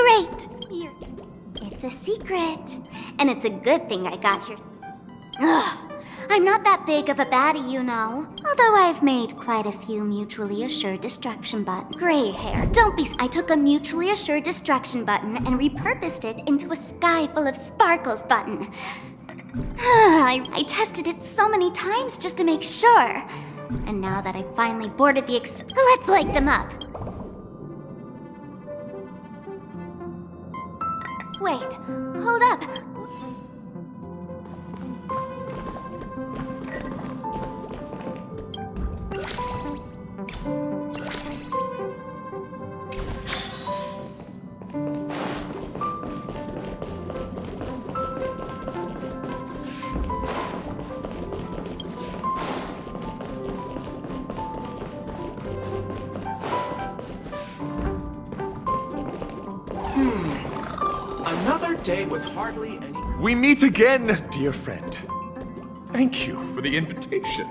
Great! It's a secret. And it's a good thing I got here. Ugh. I'm not that big of a baddie, you know. Although I've made quite a few mutually assured destruction buttons. Gray hair, don't be... I took a mutually assured destruction button and repurposed it into a sky full of sparkles button. I tested it so many times just to make sure. And now that I've finally boarded the let's light them up. Wait, hold up. Another day with hardly any... We meet again, dear friend. Thank you for the invitation.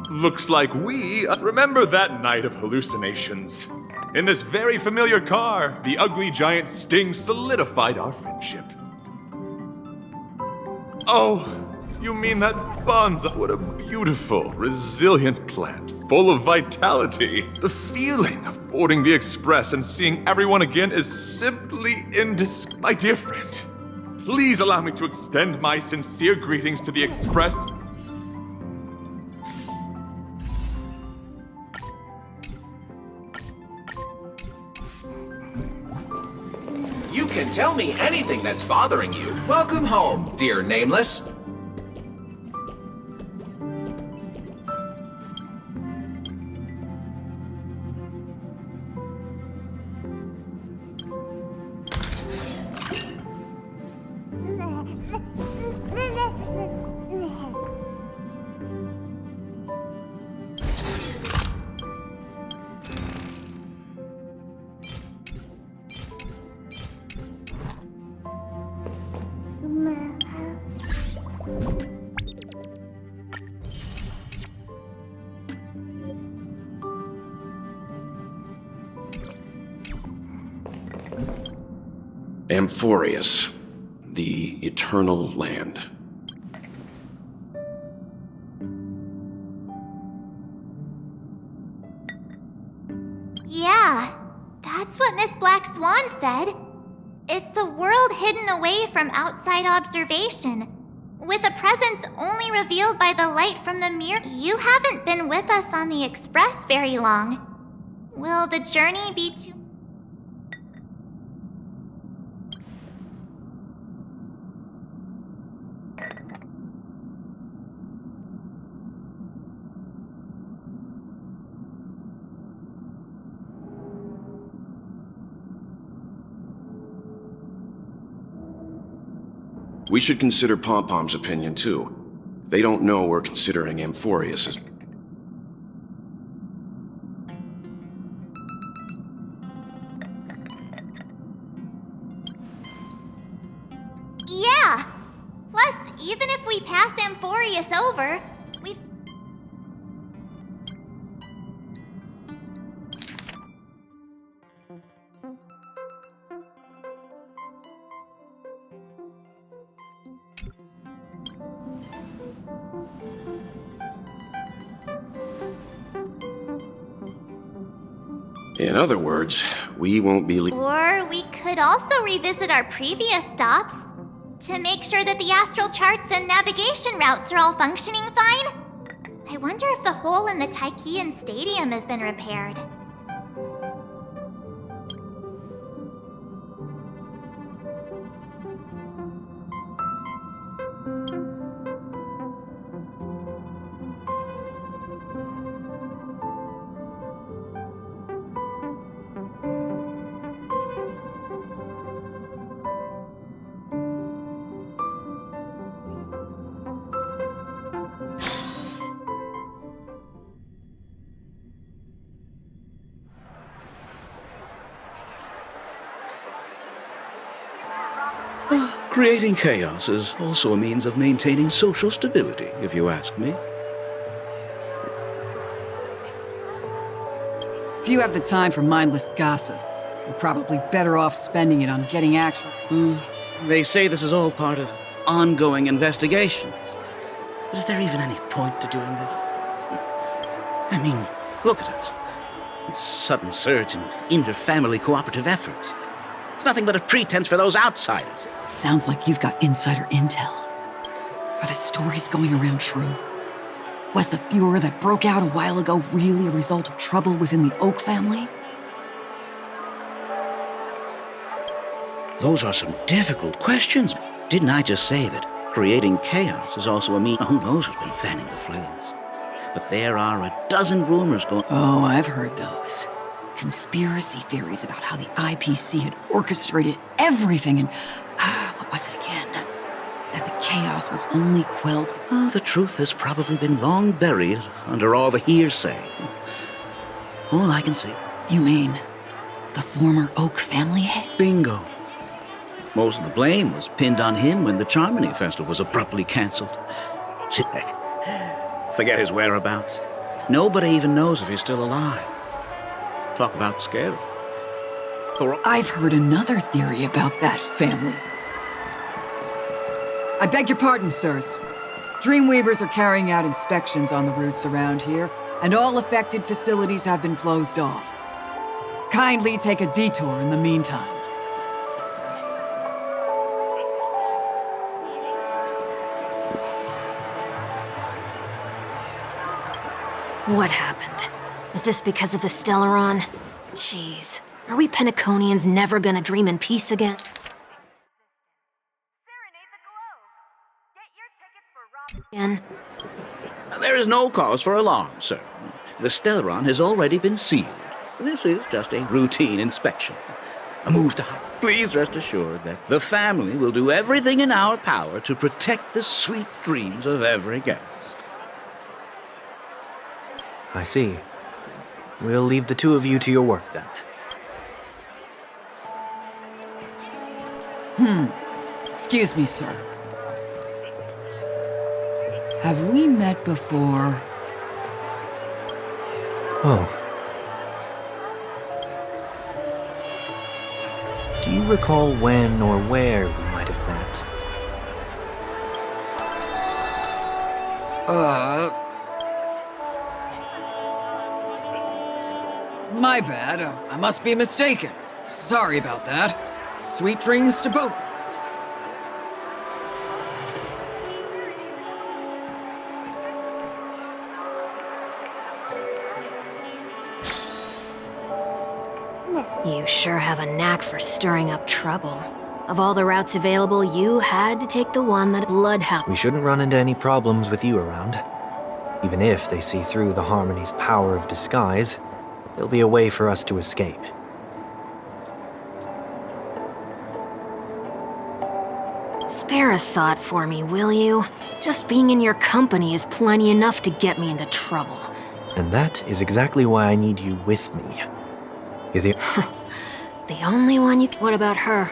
Looks like we remember that night of hallucinations. In this very familiar car, the ugly giant Sting solidified our friendship. Oh, you mean that bonsai? What a beautiful, resilient plant, full of vitality. The feeling of boarding the express and seeing everyone again is simply indescribable. My dear friend, please allow me to extend my sincere greetings to the express. You can tell me anything that's bothering you. Welcome home, dear Nameless. Amphorius, the Eternal Land. Yeah, that's what Miss Black Swan said. It's a world hidden away from outside observation, with a presence only revealed by the light from the mirror. You haven't been with us on the Express very long. Will the journey be too... We should consider Pom-Pom's opinion, too. They don't know we're considering Amphorius as... Yeah! Plus, even if we pass Amphorius over, we've... In other words, we won't be Or we could also revisit our previous stops to make sure that the astral charts and navigation routes are all functioning fine. I wonder if the hole in the Tychean Stadium has been repaired. Creating chaos is also a means of maintaining social stability, if you ask me. If you have the time for mindless gossip, You're probably better off spending it on getting actual... They say this is all part of ongoing investigations. But is there even any point to doing this? I mean, look at us. This sudden surge in inter-family cooperative efforts. It's nothing but a pretense for those outsiders. Sounds like you've got insider intel. Are the stories going around true? Was the furor that broke out a while ago really a result of trouble within the Oak family? Those are some difficult questions. Didn't I just say that creating chaos is also a means? Who knows who's been fanning the flames? But there are a dozen rumors going... Oh, I've heard those. Conspiracy theories about how the IPC had orchestrated everything and... what was it again? That the chaos was only quelled... Oh, the truth has probably been long buried under all the hearsay. All I can see. You mean the former Oak family head? Bingo. Most of the blame was pinned on him when the Charmony Festival was abruptly cancelled. Forget his whereabouts. Nobody even knows if he's still alive. Talk about scary. I've heard another theory about that family. I beg your pardon, sirs. Dreamweavers are carrying out inspections on the routes around here, and all affected facilities have been closed off. Kindly take a detour in the meantime. What happened? Is this because of the Stellaron? Jeez, are we Penaconians never gonna dream in peace again? Again? There is no cause for alarm, sir. The Stellaron has already been sealed. This is just a routine inspection. A move to hide. Please rest assured that the family will do everything in our power to protect the sweet dreams of every guest. I see. We'll leave the two of you to your work then. Excuse me, sir. Have we met before? Oh. Do you recall when or where we might have met? My bad. I must be mistaken. Sorry about that. Sweet dreams to both. You sure have a knack for stirring up trouble. Of all the routes available, you had to take the one that Bloodhound... We shouldn't run into any problems with you around. Even if they see through the Harmony's power of disguise, there'll be a way for us to escape. Spare a thought for me, will you? Just being in your company is plenty enough to get me into trouble. And that is exactly why I need you with me. You're the... The only one you... What about her?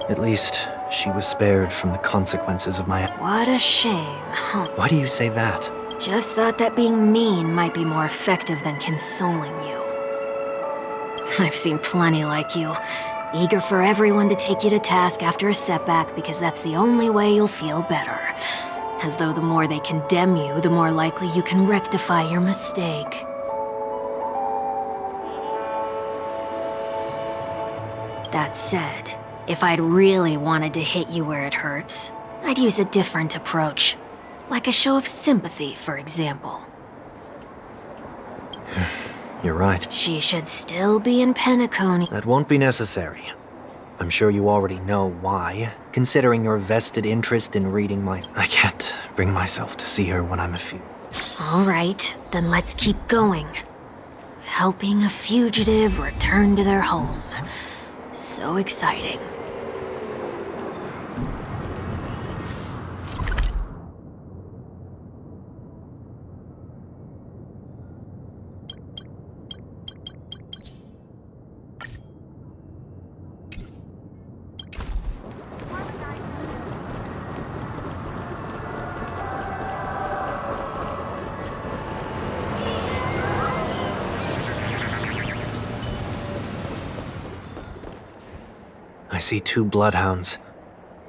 At least, she was spared from the consequences of my... What a shame, huh? Why do you say that? Just thought that being mean might be more effective than consoling you. I've seen plenty like you, eager for everyone to take you to task after a setback because that's the only way you'll feel better. As though the more they condemn you, the more likely you can rectify your mistake. That said, if I'd really wanted to hit you where it hurts, I'd use a different approach. Like a show of sympathy, for example. You're right. She should still be in Penacony. That won't be necessary. I'm sure you already know why, considering your vested interest in reading my... I can't bring myself to see her when I'm a All right, then let's keep going. Helping a fugitive return to their home. So exciting. I see 2 bloodhounds.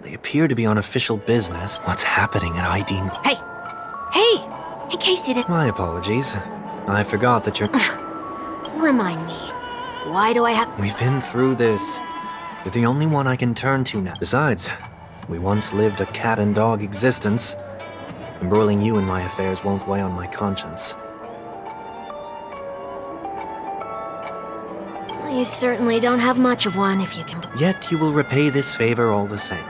They appear to be on official business. What's happening at Ideen? Hey! Hey! In case you didn't... My apologies. I forgot that you're... Remind me. Why do I have... We've been through this. You're the only one I can turn to now. Besides, we once lived a cat and dog existence. Embroiling you in my affairs won't weigh on my conscience. You certainly don't have much of one, if you can... Yet you will repay this favor all the same.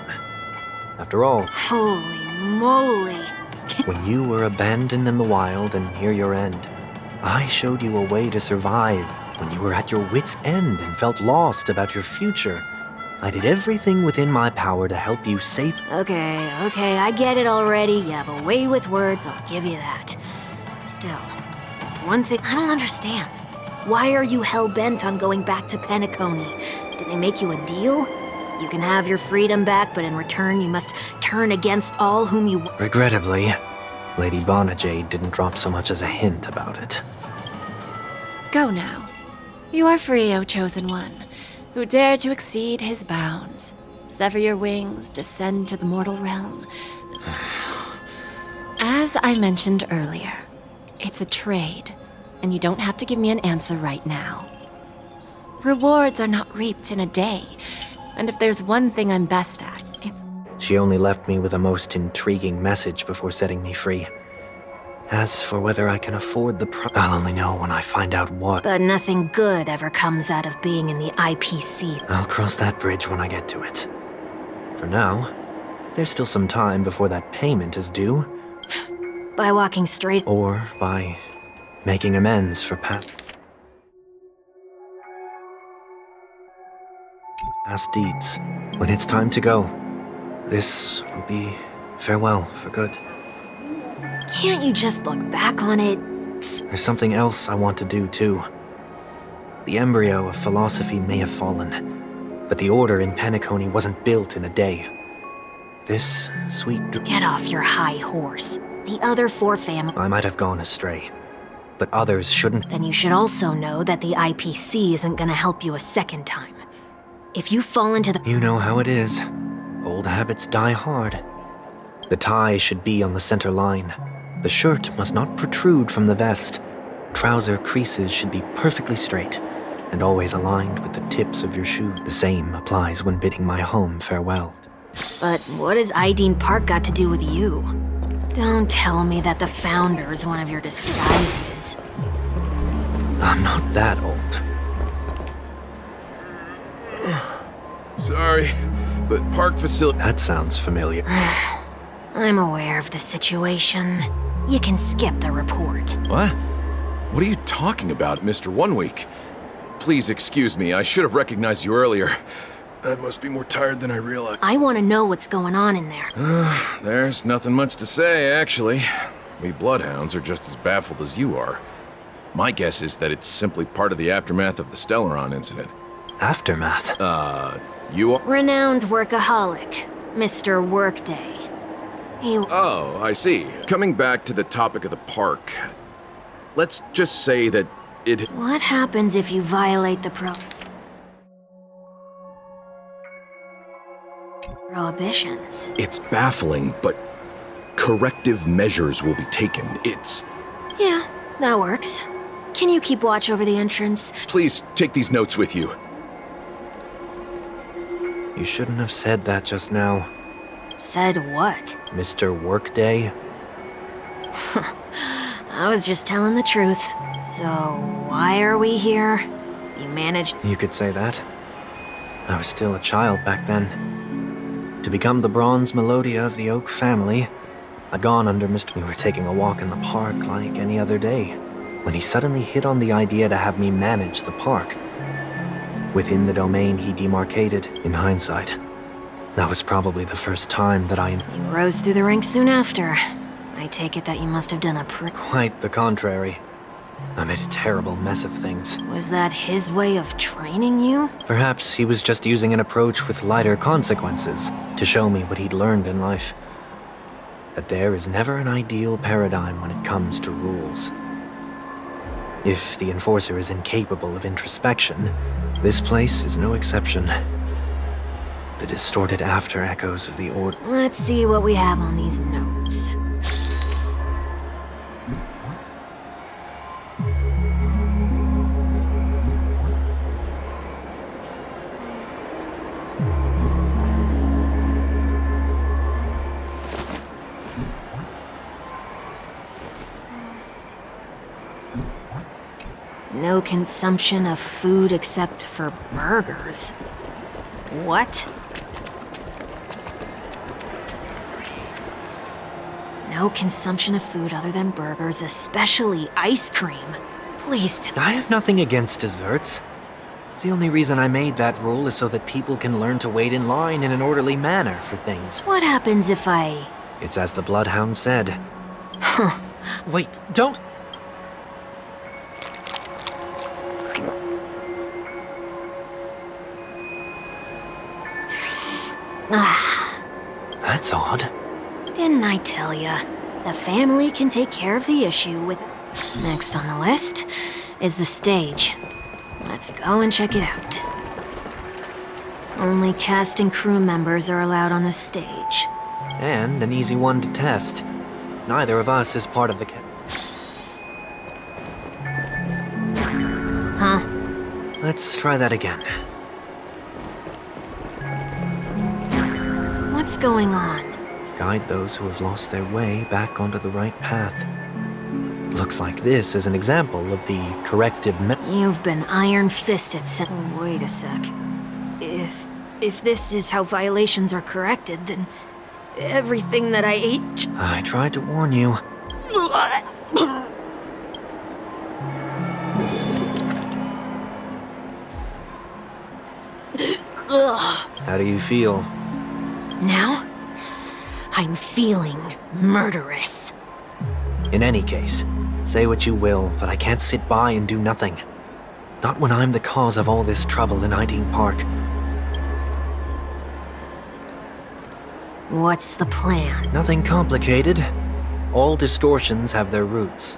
After all, Holy moly! when you were abandoned in the wild and near your end, I showed you a way to survive. When you were at your wit's end and felt lost about your future, I did everything within my power to help you safe. Okay, I get it already. You have a way with words, I'll give you that. Still, it's one thing I don't understand. Why are you hell-bent on going back to Penacony? Did they make you a deal? You can have your freedom back, but in return you must turn against all whom you... Regrettably, Lady Bonajade didn't drop so much as a hint about it. Go now. You are free, O Chosen One, who dare to exceed his bounds. Sever your wings, descend to the mortal realm. As I mentioned earlier, it's a trade, and you don't have to give me an answer right now. Rewards are not reaped in a day, and if there's one thing I'm best at, it's... She only left me with a most intriguing message before setting me free. As for whether I can afford the I'll only know when I find out what. But nothing good ever comes out of being in the IPC. I'll cross that bridge when I get to it. For now, there's still some time before that payment is due. By walking straight... Or by making amends for past deeds. When it's time to go, this will be farewell for good. Can't you just look back on it? There's something else I want to do, too. The embryo of philosophy may have fallen, but the order in Penacony wasn't built in a day. This sweet... Get off your high horse. The other 4 families... I might have gone astray, but others shouldn't... Then you should also know that the IPC isn't gonna help you a second time. If you fall into the... You know how it is. Old habits die hard. The tie should be on the center line. The shirt must not protrude from the vest. Trouser creases should be perfectly straight, and always aligned with the tips of your shoes. The same applies when bidding my home farewell. But what has Ideen Park got to do with you? Don't tell me that the Founder's one of your disguises. I'm not that old. Sorry, but park facility... That sounds familiar. I'm aware of the situation. You can skip the report. What? What are you talking about, Mr. One Week? Please excuse me, I should have recognized you earlier. I must be more tired than I realized. I want to know what's going on in there. There's nothing much to say, actually. We Bloodhounds are just as baffled as you are. My guess is that it's simply part of the aftermath of the Stellaron incident. Aftermath? You are... Renowned workaholic, Mr. Workday. Oh, I see. Coming back to the topic of the park, let's just say that it... What happens if you violate the prohibitions? It's baffling, but corrective measures will be taken. It's... Yeah, that works. Can you keep watch over the entrance? Please take these notes with you. You shouldn't have said that just now. Said what? Mr. Workday? I was just telling the truth. So, why are we here? You managed... You could say that. I was still a child back then. To become the bronze Melodia of the Oak family, I'd gone under Mr. We were taking a walk in the park like any other day, when he suddenly hit on the idea to have me manage the park. Within the domain he demarcated, in hindsight. That was probably the first time that I... You rose through the ranks soon after. I take it that you must have done a Quite the contrary. I made a terrible mess of things. Was that his way of training you? Perhaps he was just using an approach with lighter consequences to show me what he'd learned in life. That there is never an ideal paradigm when it comes to rules. If the enforcer is incapable of introspection, this place is no exception. The distorted after echoes of the Order. Let's see what we have on these notes. No consumption of food except for burgers. What? No consumption of food other than burgers, especially ice cream. Please. I have nothing against desserts. The only reason I made that rule is so that people can learn to wait in line in an orderly manner for things. What happens if I... It's as the Bloodhound said. Huh. Wait, don't... That's odd. Didn't I tell ya? The family can take care of the issue with... Next on the list is the stage. Let's go and check it out. Only cast and crew members are allowed on the stage. And an easy one to test. Neither of us is part of the... Huh? Let's try that again. What's going on? Guide those who have lost their way back onto the right path. Looks like this is an example of the corrective You've been iron-fisted since... Wait a sec. If this is how violations are corrected, then everything that I ate... I tried to warn you. How do you feel? Now, I'm feeling murderous. In any case, say what you will, but I can't sit by and do nothing. Not when I'm the cause of all this trouble in Ideen Park. What's the plan? Nothing complicated. All distortions have their roots.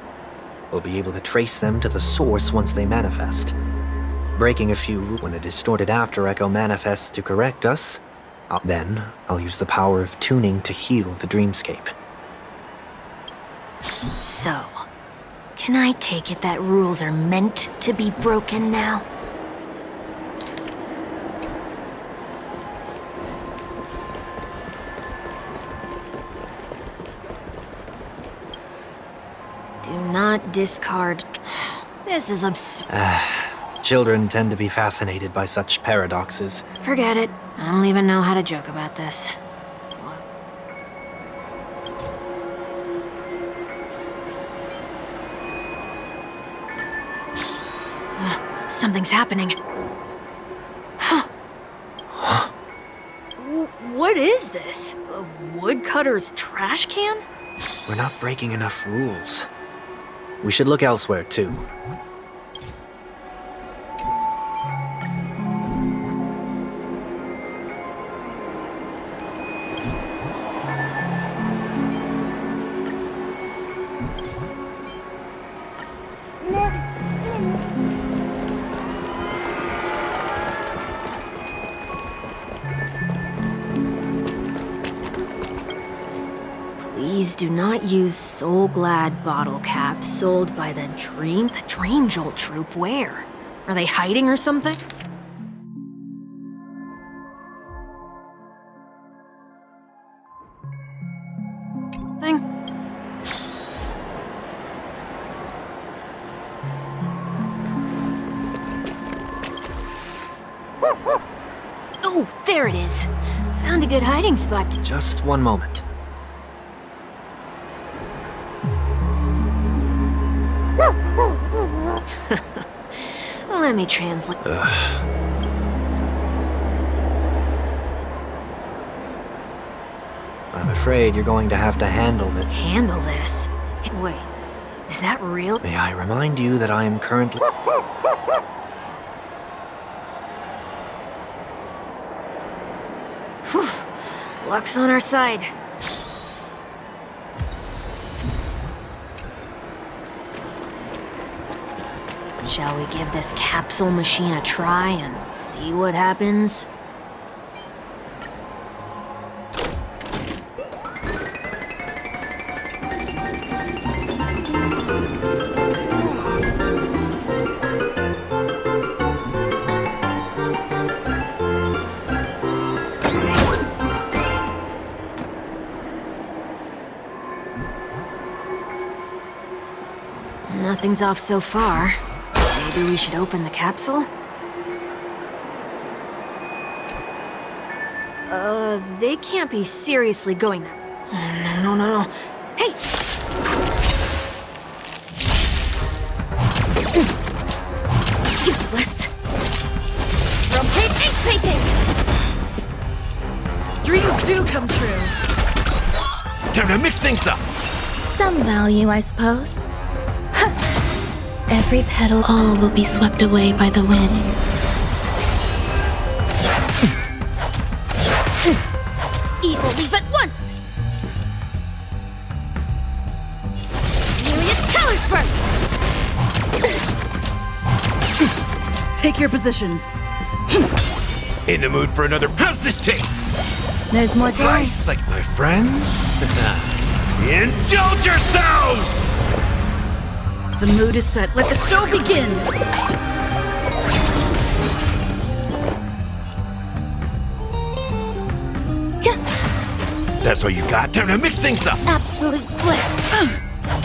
We'll be able to trace them to the source once they manifest. Breaking a few when a distorted after echo manifests to correct us, then I'll use the power of tuning to heal the dreamscape. So, can I take it that rules are meant to be broken now? Do not discard... This is absurd. Children tend to be fascinated by such paradoxes. Forget it. I don't even know how to joke about this. Something's happening. What is this? A woodcutter's trash can? We're not breaking enough rules. We should look elsewhere, too. Please do not use Soul Glad bottle caps sold by the Dream Jolt Troop. Where? Are they hiding or something? Oh, there it is. Found a good hiding spot. Just one moment. Let me translate. I'm afraid you're going to have to handle it. Handle this? Wait, is that real? May I remind you that I am currently... Luck's on our side. Shall we give this capsule machine a try and see what happens? Nothing's off so far. Maybe we should open the capsule? They can't be seriously going there. No. Hey! Useless! Rotate ink painting! Dreams do come true. Time to mix things up! Some value, I suppose. Every petal, all will be swept away by the wind. Evil, leave at once! Myriad colors burst! Take your positions. In the mood for another. How's this taste? There's more to life. Nice, like my friends. Indulge yourselves! The mood is set. Let the show begin! That's all you got? Time to mix things up! Absolute bliss!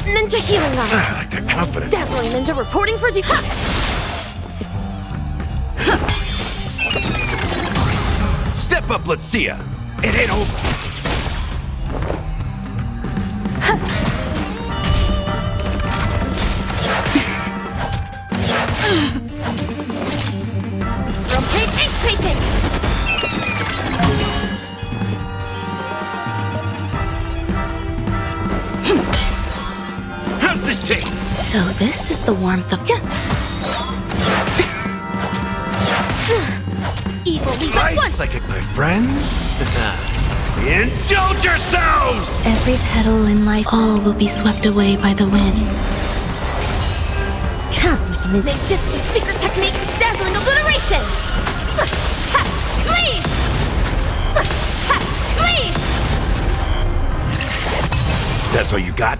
Ninja healing I light! like the confidence. Dazzling ninja reporting for duty! Step up, let's see ya. It ain't over. Rotate ink painting! How's this taste? So this is the warmth of... Evil, leave at Nice, once! like my friends. Indulge yourselves! Every petal in life, all will be swept away by the wind. Cosmic ninjutsu secret technique, dazzling obliteration! Leave! Leave! That's all you got?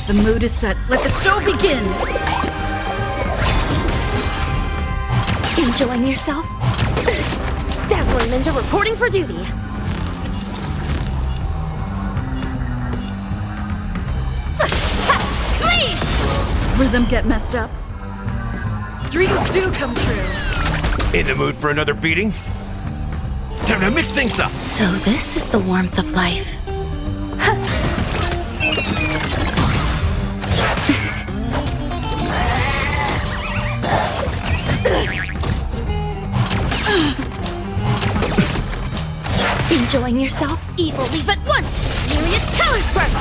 The mood is set. Let the show begin! Enjoying yourself? Dazzling ninja reporting for duty. Leave! Rhythm get messed up. Dreams do come true. In the mood for another beating? Time to mix things up! So this is the warmth of life. Enjoying yourself? Evil, leave at once! Myriad colors burst!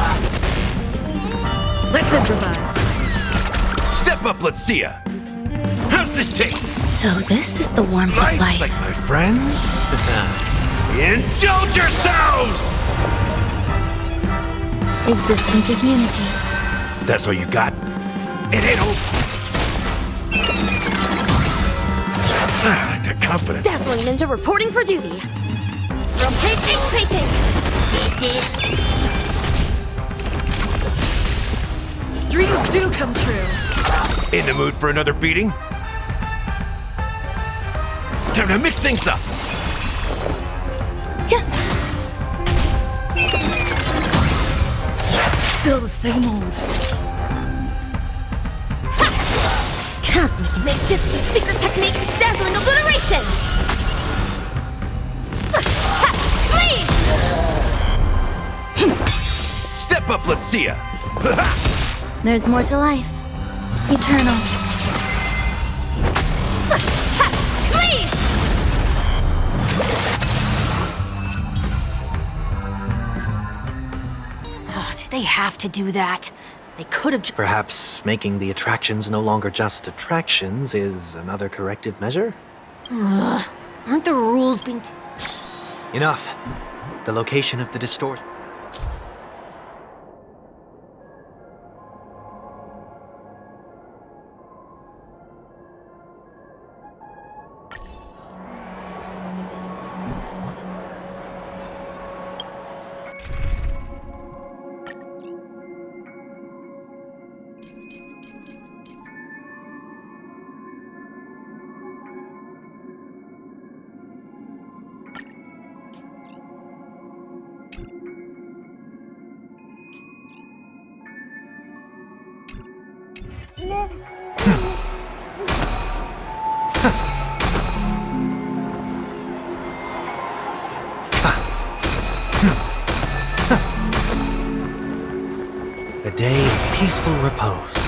Let's improvise. Step up, let's see ya. How's this taste? So this is the warmth of Nice, life. like my friends. Indulge yourselves! Existence is unity. That's all you got? It ain't over. I like the confidence. Dazzling ninja reporting for duty. Rotate ink painting! Dreams do come true. In the mood for another beating? Time to mix things up! Still the same old. Cosmic ninjutsu secret technique, dazzling obliteration! Leave! Step up, let's see ya! There's more to life. Eternal. Leave! Oh, did they have to do that? They could have. Perhaps making the attractions no longer just attractions is another corrective measure? Aren't the rules being. Enough. The location of the distortion. A day of peaceful repose.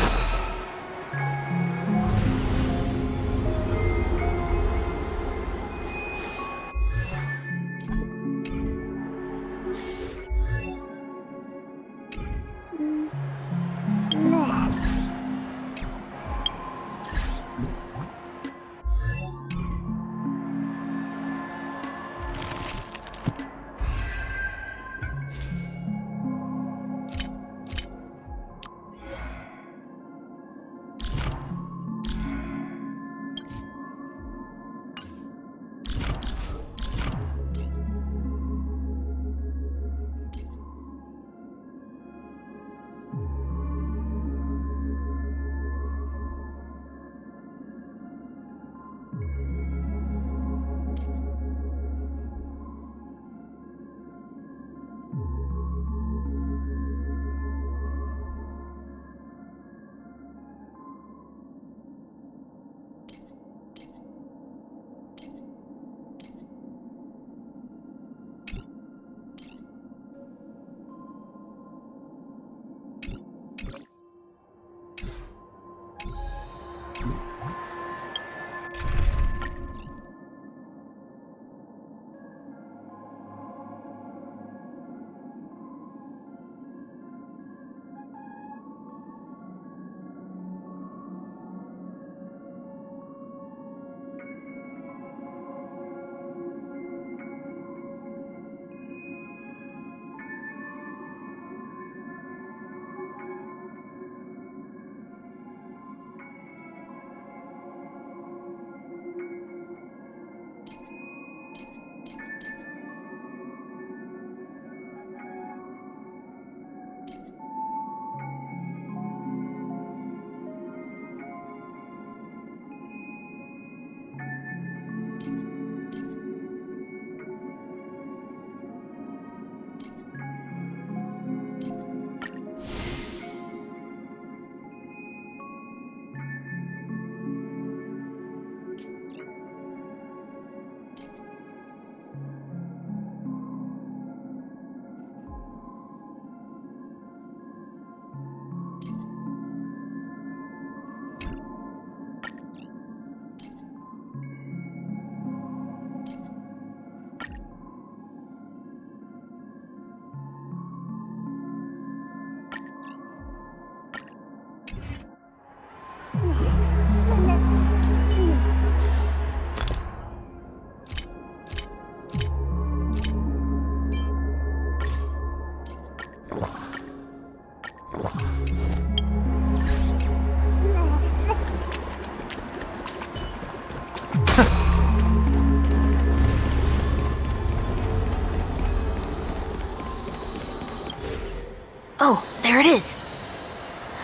Oh, there it is.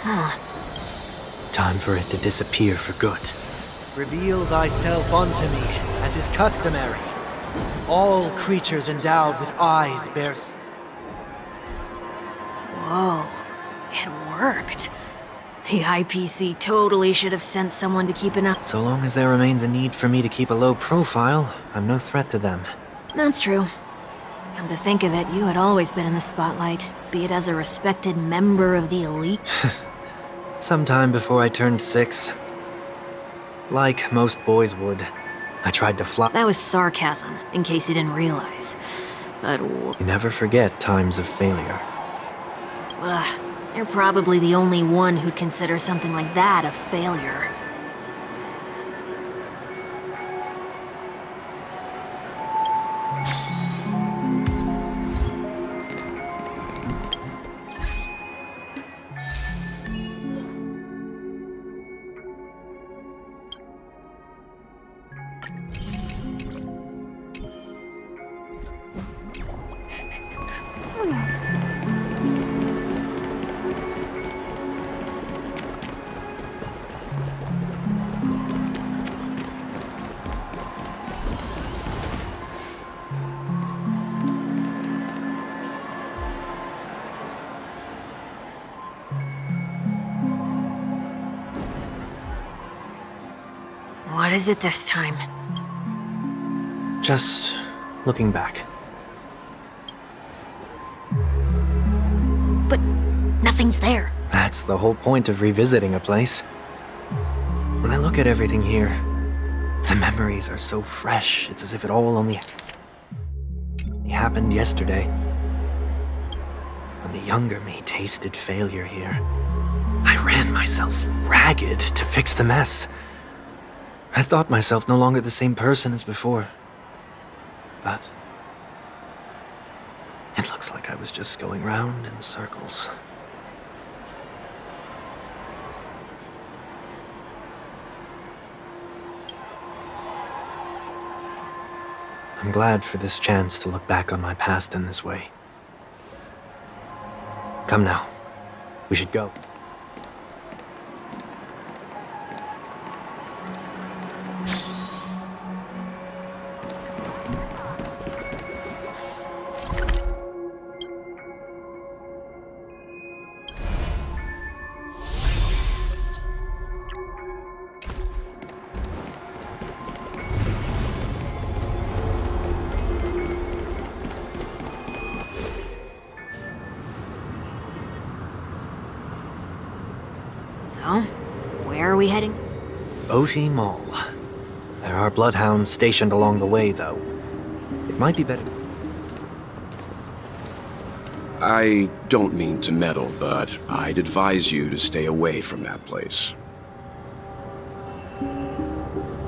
Huh. Time for it to disappear for good. Reveal thyself unto me, as is customary. All creatures endowed with eyes bear... Whoa. It worked. The IPC totally should have sent someone to keep an eye. So long as there remains a need for me to keep a low profile, I'm no threat to them. That's true. Come to think of it, you had always been in the spotlight, be it as a respected member of the elite. Sometime before I turned 6, like most boys would, I tried to fly. That was sarcasm, in case you didn't realize. But You never forget times of failure. ugh, you're probably the only one who'd consider something like that a failure. What is it this time? Just looking back. But nothing's there. That's the whole point of revisiting a place. When I look at everything here, the memories are so fresh. It's as if it all only happened yesterday. When the younger me tasted failure here, I ran myself ragged to fix the mess. I thought myself no longer the same person as before. But it looks like I was just going round in circles. I'm glad for this chance to look back on my past in this way. Come now. We should go. So, where are we heading? OT Mall. There are bloodhounds stationed along the way, though. It might be better. I don't mean to meddle, but I'd advise you to stay away from that place.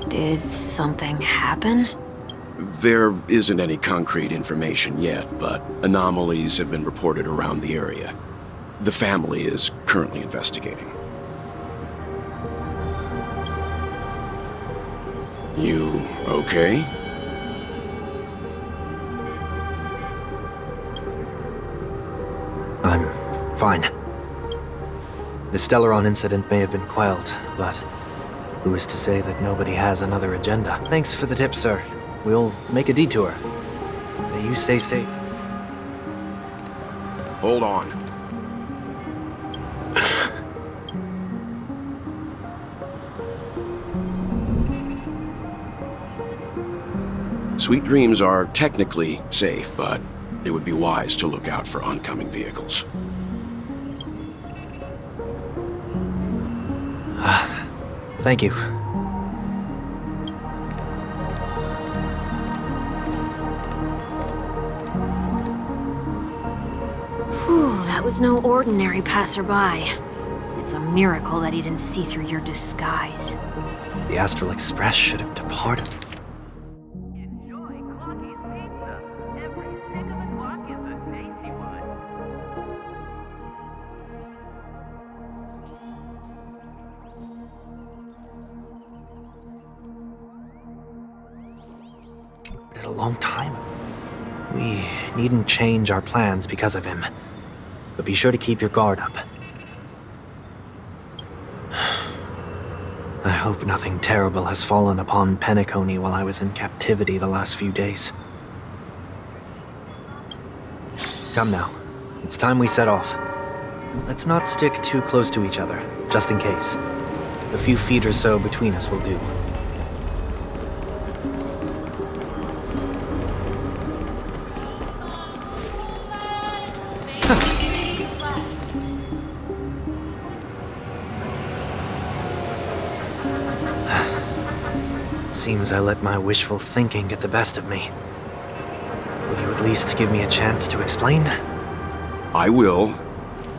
Did something happen? There isn't any concrete information yet, but anomalies have been reported around the area. The family is currently investigating. You okay? I'm fine. The Stellaron incident may have been quelled, but who is to say that nobody has another agenda? Thanks for the tip, sir. We'll make a detour. May you stay safe. Hold on. Sweet Dreams are technically safe, but it would be wise to look out for oncoming vehicles. Thank you. Whew, that was no ordinary passerby. It's a miracle that he didn't see through your disguise. The Astral Express should have departed. A long time ago. We needn't change our plans because of him, but be sure to keep your guard up. I hope nothing terrible has fallen upon Penacony while I was in captivity the last few days. Come now, it's time we set off. Let's not stick too close to each other, just in case. A few feet or so between us will do. Seems I let my wishful thinking get the best of me. Will you at least give me a chance to explain? I will,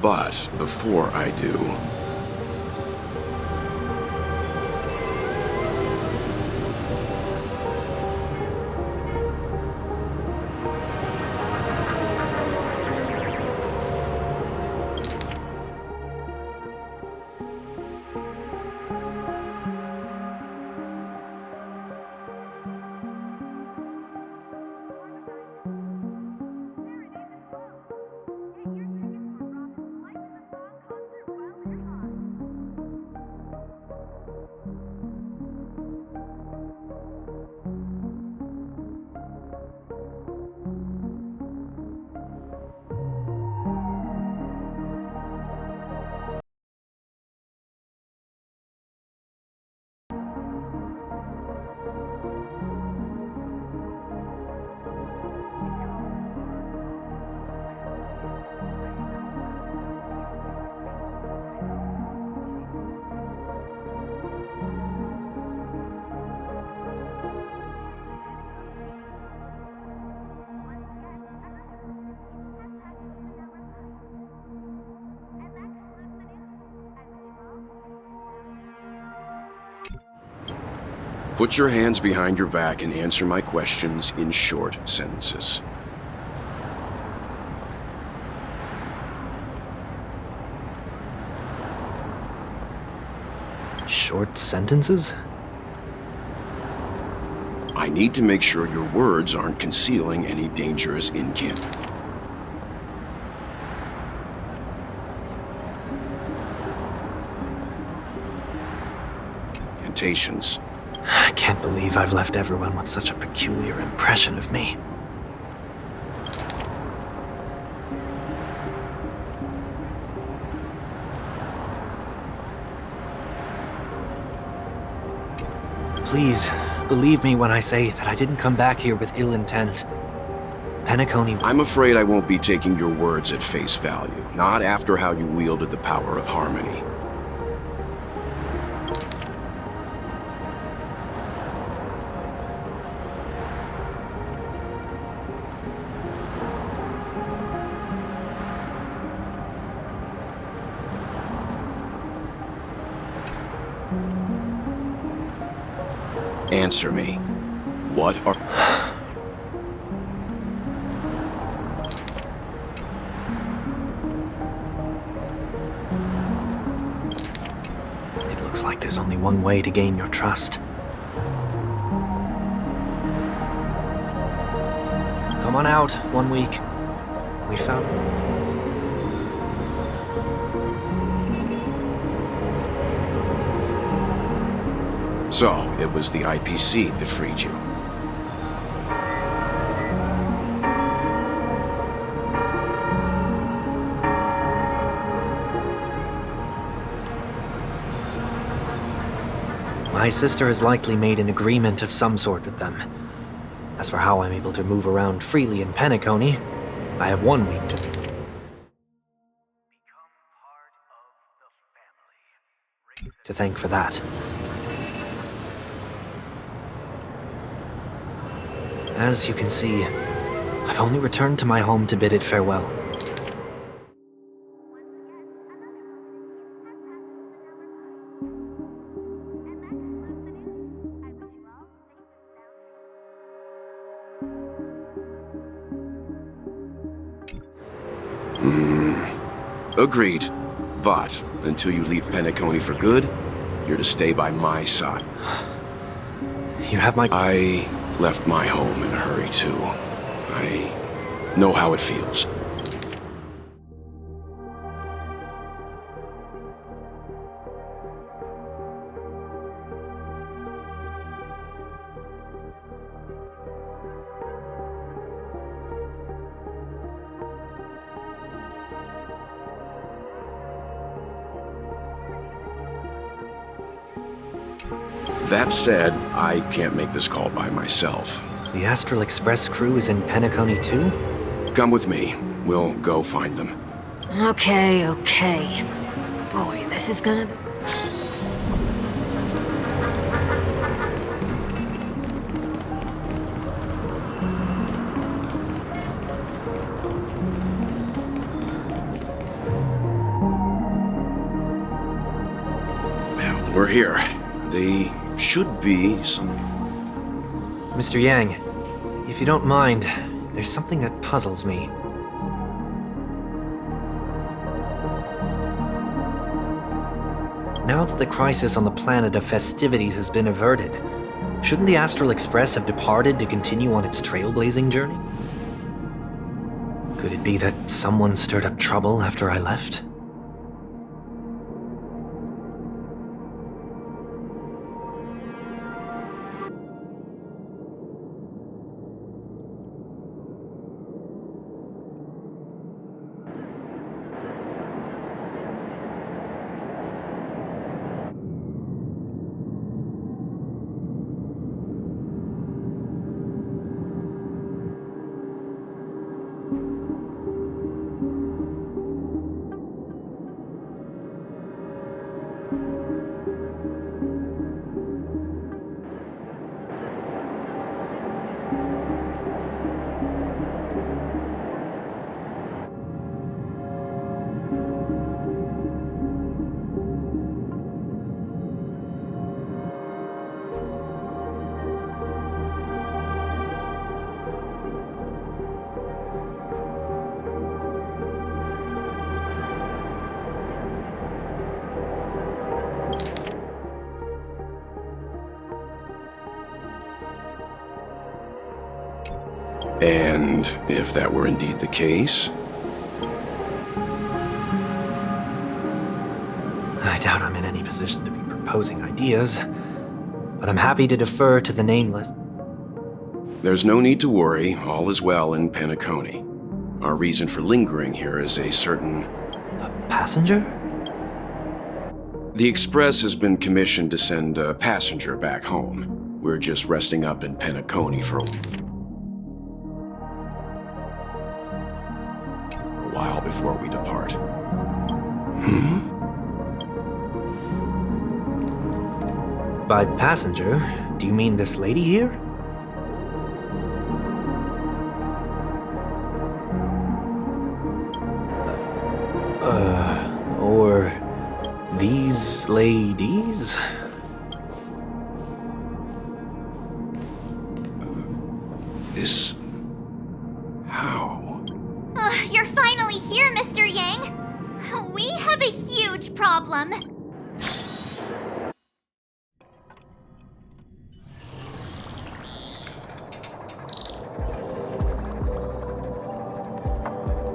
but before I do... Put your hands behind your back and answer my questions in short sentences. Short sentences? I need to make sure your words aren't concealing any dangerous incantation. I can't believe I've left everyone with such a peculiar impression of me. Please, believe me when I say that I didn't come back here with ill intent. Penacony... I'm afraid I won't be taking your words at face value, not after how you wielded the power of harmony. Answer me. What are... It looks like there's only one way to gain your trust. Come on out, 1 week. We found... So, it was the IPC that freed you. My sister has likely made an agreement of some sort with them. As for how I'm able to move around freely in Penacony, I have 1 week to... to thank for that. As you can see, I've only returned to my home to bid it farewell. Agreed. But, until you leave Penacony for good, you're to stay by my side. You have my... I left my home in a hurry, too. I know how it feels. That said, I can't make this call by myself. The Astral Express crew is in Penacony too? Come with me. We'll go find them. Okay. Boy, this is gonna be... We're here. They should be some... Mr. Yang, if you don't mind, there's something that puzzles me. Now that the crisis on the planet of festivities has been averted, shouldn't the Astral Express have departed to continue on its trailblazing journey? Could it be that someone stirred up trouble after I left? And if that were indeed the case? I doubt I'm in any position to be proposing ideas, but I'm happy to defer to the nameless. There's no need to worry. All is well in Penacony. Our reason for lingering here is a certain... A passenger? The Express has been commissioned to send a passenger back home. We're just resting up in Penacony for a while before we depart. By passenger, do you mean this lady here? Or these ladies? This... how? You're finally here, Mr. Yang. We have a huge problem.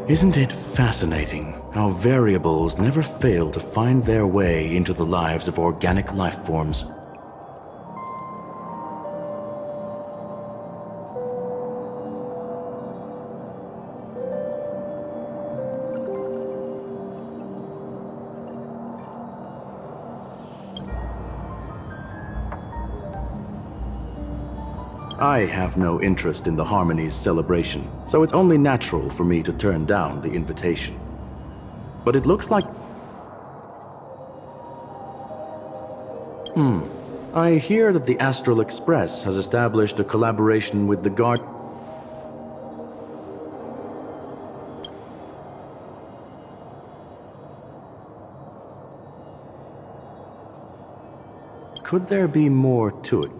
Isn't it fascinating how variables never fail to find their way into the lives of organic life forms? I have no interest in the Harmony's celebration, so it's only natural for me to turn down the invitation. But it looks like... I hear that the Astral Express has established a collaboration with the Guard... Could there be more to it?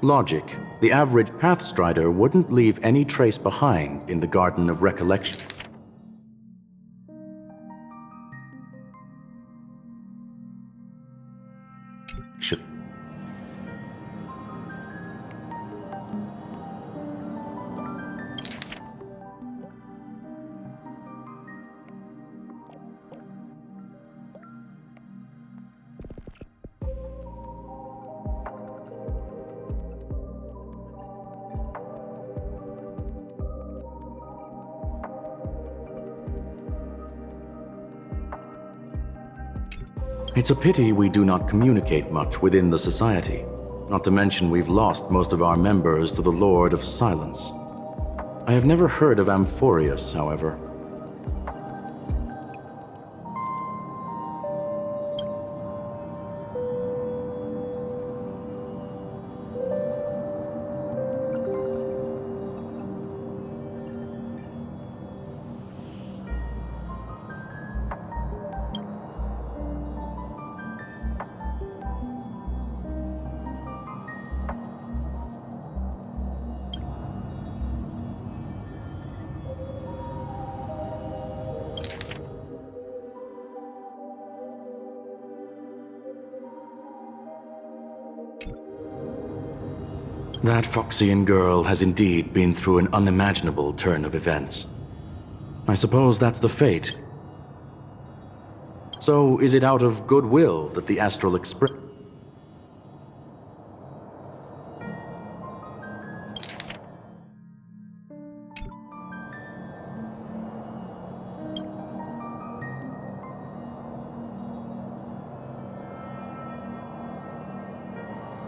Logic. The average Pathstrider wouldn't leave any trace behind in the Garden of Recollection. Should... It's a pity we do not communicate much within the society. Not to mention we've lost most of our members to the Lord of Silence. I have never heard of Amphorius, however. That Foxian girl has indeed been through an unimaginable turn of events. I suppose that's the fate. So, is it out of goodwill that the Astral Express...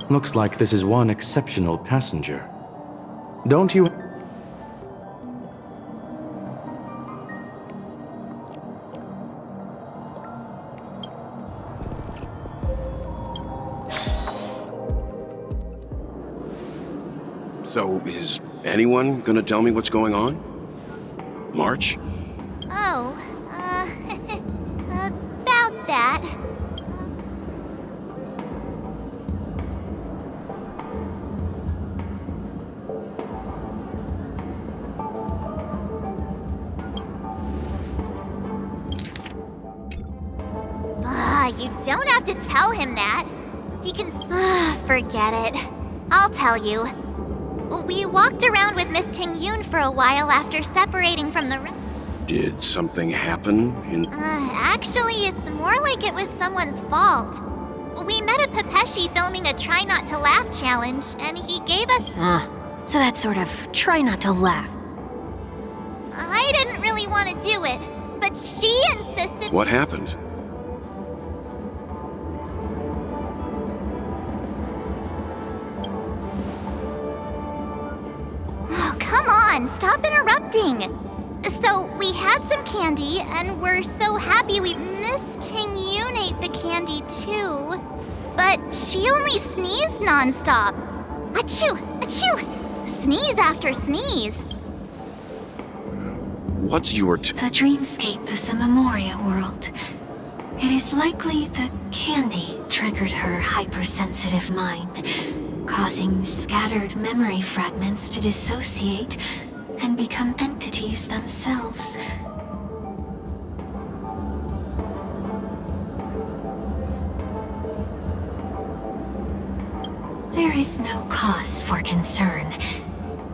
Looks like this is one exceptional passenger. Don't you... So, is anyone gonna tell me what's going on? March? Oh, about that. You don't have to tell him that. He can. Forget it. I'll tell you. We walked around with Miss Ting-Yun for a while after separating from the. Did something happen Actually, it's more like it was someone's fault. We met a Pepeshi filming a Try Not to Laugh challenge, and he gave us. So that's sort of try not to laugh. I didn't really want to do it, but she insisted. What happened? Oh, come on, stop interrupting. So, we had some candy, and we're so happy Miss Ting-Yun ate the candy too. But she only sneezed nonstop. Achoo! Achoo! Sneeze after sneeze. What's your The dreamscape is a Memoria world. It is likely the candy triggered her hypersensitive mind, causing scattered memory fragments to dissociate and become entities themselves. There is no cause for concern.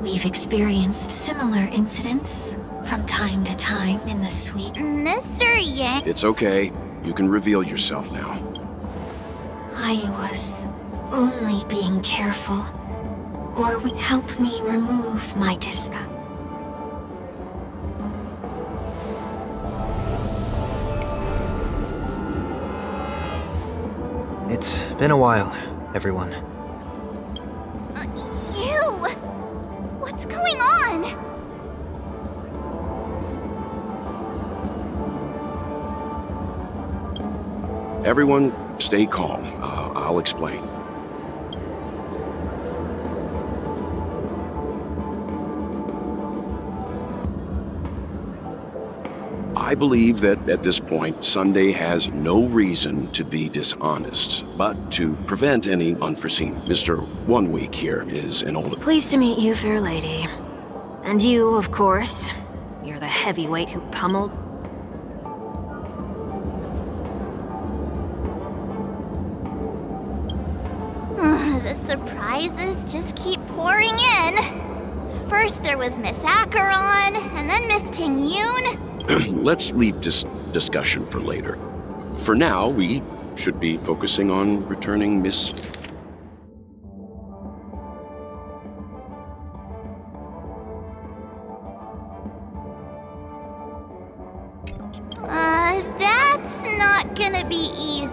We've experienced similar incidents from time to time in the suite. Mr. Yang. It's okay. You can reveal yourself now. I was only being careful. Or would help me remove my disguise. It's been a while, everyone. You! What's going on? Everyone, stay calm. I'll explain. I believe that at this point, Sunday has no reason to be dishonest, but to prevent any unforeseen. Mr. 1 Week here is an older. Pleased to meet you, fair lady. And you, of course. You're the heavyweight who pummeled. The surprises just keep pouring in. First there was Miss Acheron, and then Miss Ting-Yun. Let's leave this discussion for later. For now, we should be focusing on returning Miss... That's not gonna be easy.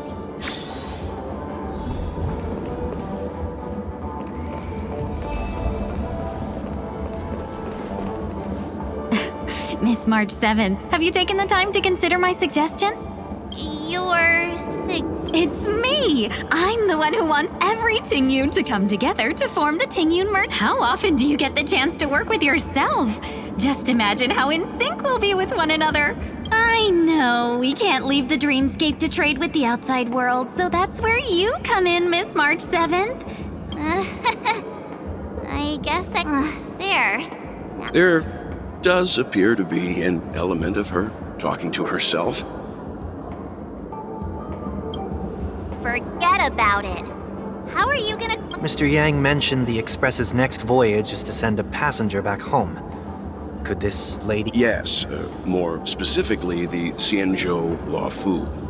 Miss March 7th, have you taken the time to consider my suggestion? It's me! I'm the one who wants every Ting-Yun to come together to form the Ting-Yun merch. How often do you get the chance to work with yourself? Just imagine how in sync we'll be with one another. I know, we can't leave the dreamscape to trade with the outside world, so that's where you come in, Miss March 7th. I guess there. There does appear to be an element of her talking to herself. Forget about it. How are you gonna... Mr. Yang mentioned the Express's next voyage is to send a passenger back home. Could this lady... Yes, more specifically, the Xianzhou Luofu.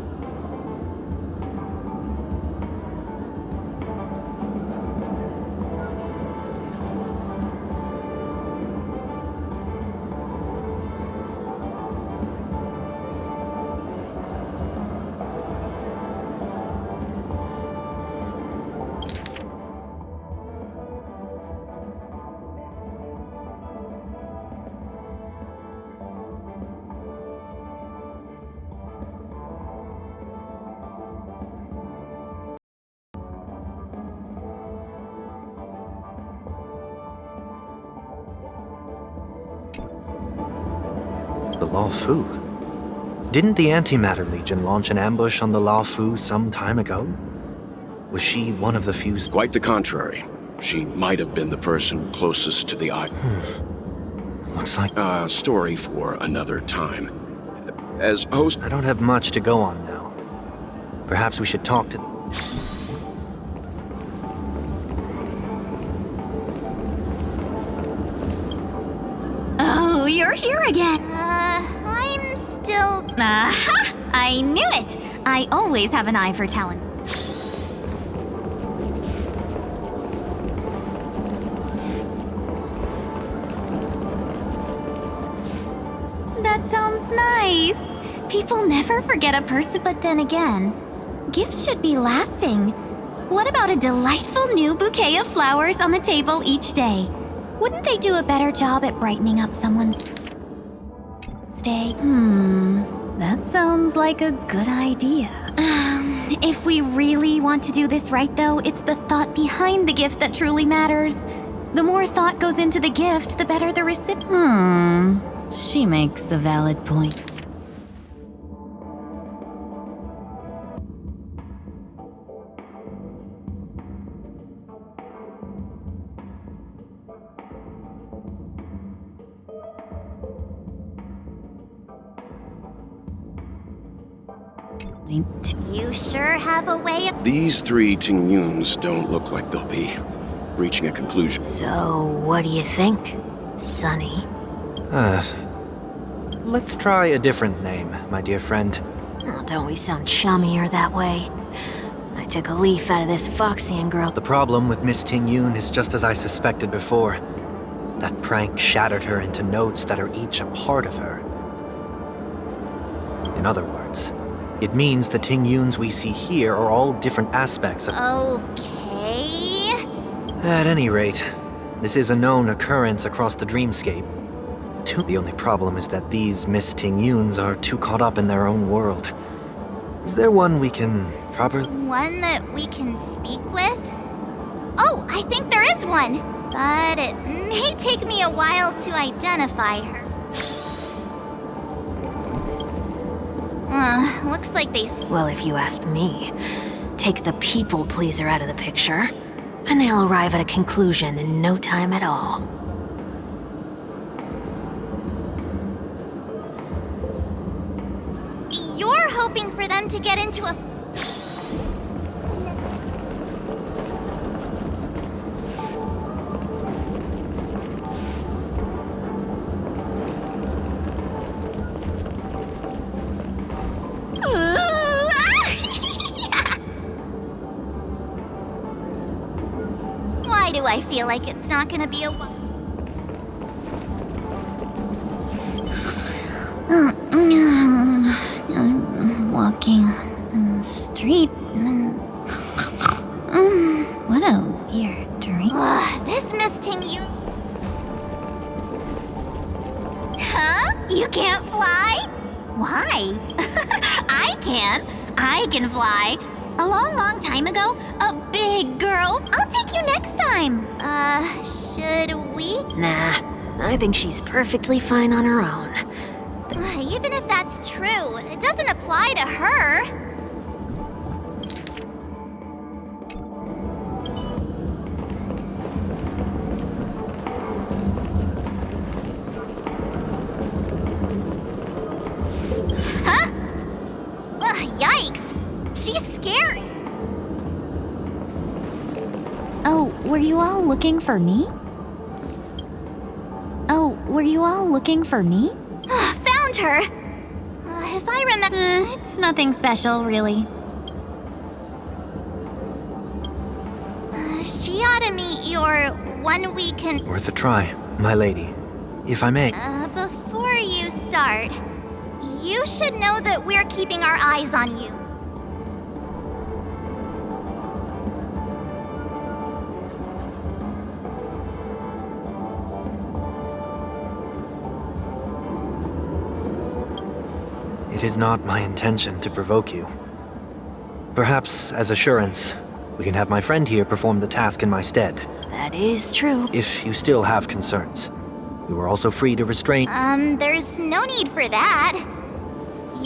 The Luofu? Didn't the Antimatter Legion launch an ambush on the Luofu some time ago? Was she one of the few... Quite the contrary. She might have been the person closest to the eye. Looks like... A story for another time. As host... I don't have much to go on now. Perhaps we should talk to them. again. I'm still... Aha! I knew it! I always have an eye for talent. That sounds nice. People never forget a person, but then again, gifts should be lasting. What about a delightful new bouquet of flowers on the table each day? Wouldn't they do a better job at brightening up someone's day? That sounds like a good idea. If we really want to do this right, though, it's the thought behind the gift that truly matters. The more thought goes into the gift, the better the recipient. She makes a valid point. You sure have a way of... These 3 Tingyuns don't look like they'll be reaching a conclusion. So, what do you think, Sonny? Let's try a different name, my dear friend. Oh, don't we sound chummier that way? I took a leaf out of this Foxian girl. The problem with Miss Tingyun is just as I suspected before. That prank shattered her into notes that are each a part of her. In other words, it means the Tingyuns we see here are all different aspects of... Okay... At any rate, this is a known occurrence across the dreamscape. The only problem is that these Miss Tingyuns are too caught up in their own world. Is there one we can properly... One that we can speak with? Oh, I think there is one! But it may take me a while to identify her. Looks like they... Well, if you ask me, take the people pleaser out of the picture, and they'll arrive at a conclusion in no time at all. You're hoping for them to get into a... Why do I feel like it's not gonna be a... I'm walking in the street and... what a weird dream. This misting you... Huh? You can't fly? Why? I can. I can fly. A long time ago, a big girl. I'll take you next time. Should we? Nah, I think she's perfectly fine on her own. Even if that's true, it doesn't apply to her. Huh? Yikes! She's scary. Oh, were you all looking for me? Oh, were you all looking for me? Found her! If I remember... It's nothing special, really. She ought to meet your 1 week and... Worth a try, my lady. If I may. Before you start, you should know that we're keeping our eyes on you. It is not my intention to provoke you. Perhaps, as assurance, we can have my friend here perform the task in my stead. That is true. If you still have concerns. You are also free to restrain... There's no need for that.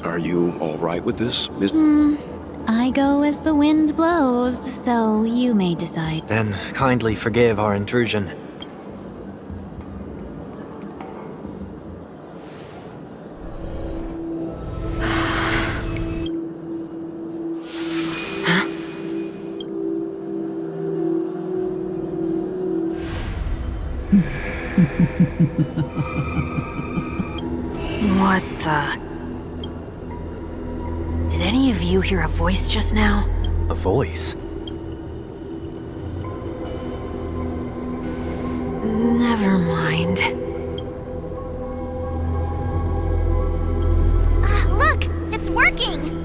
Are you all right with this, Miss... I go as the wind blows, so you may decide. Then kindly forgive our intrusion. Did any of you hear a voice just now? A voice? Never mind. Look! It's working!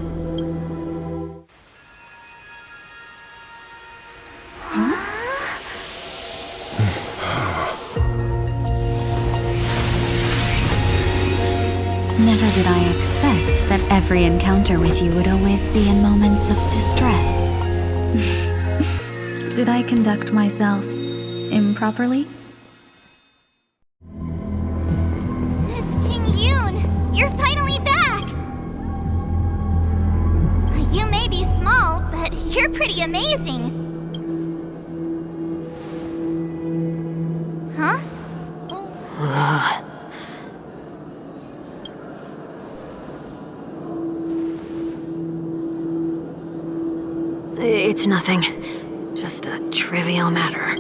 Never did I expect that every encounter with you would always be in moments of distress. Did I conduct myself improperly? Miss Ting Yoon! You're finally back! You may be small, but you're pretty amazing. Huh? It's nothing. Just a trivial matter.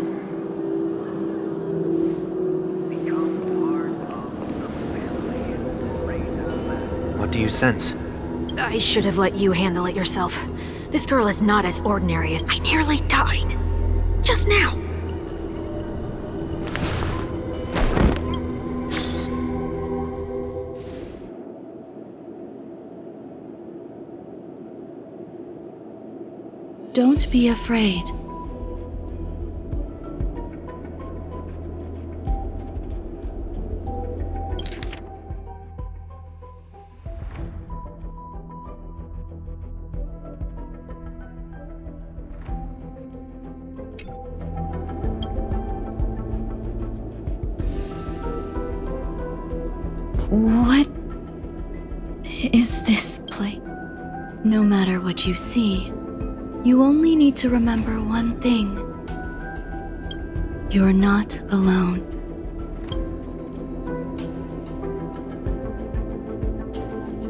What do you sense? I should have let you handle it yourself. This girl is not as ordinary as I nearly died. Just now. Don't be afraid. What is this place? No matter what you see, you only need to remember one thing. You're not alone.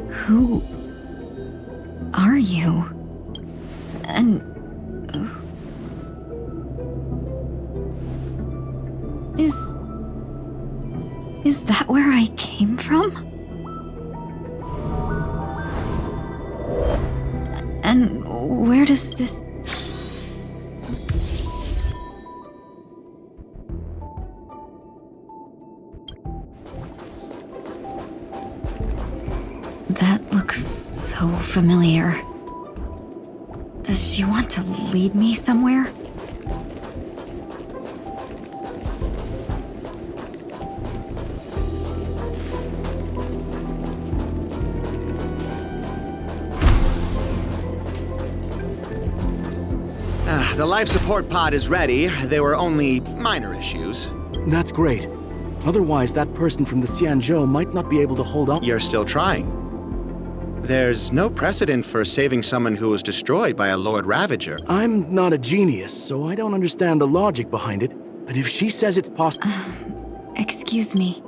Who are you? And is that where I came from? And where does this... That looks so familiar. Does she want to lead me somewhere? The life support pod is ready. There were only minor issues. That's great. Otherwise, that person from the Xianzhou might not be able to hold on. You're still trying. There's no precedent for saving someone who was destroyed by a Lord Ravager. I'm not a genius, so I don't understand the logic behind it. But if she says it's possible... Excuse me.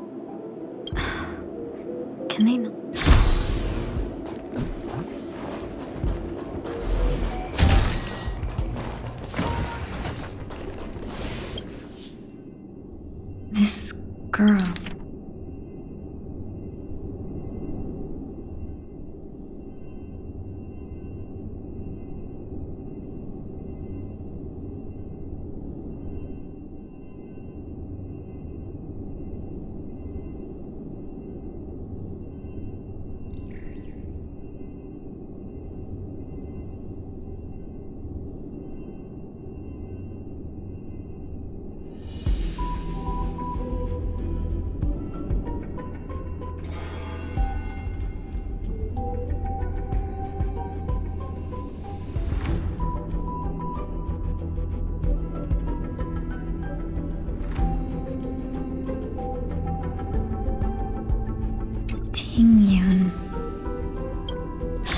Can they not... This girl...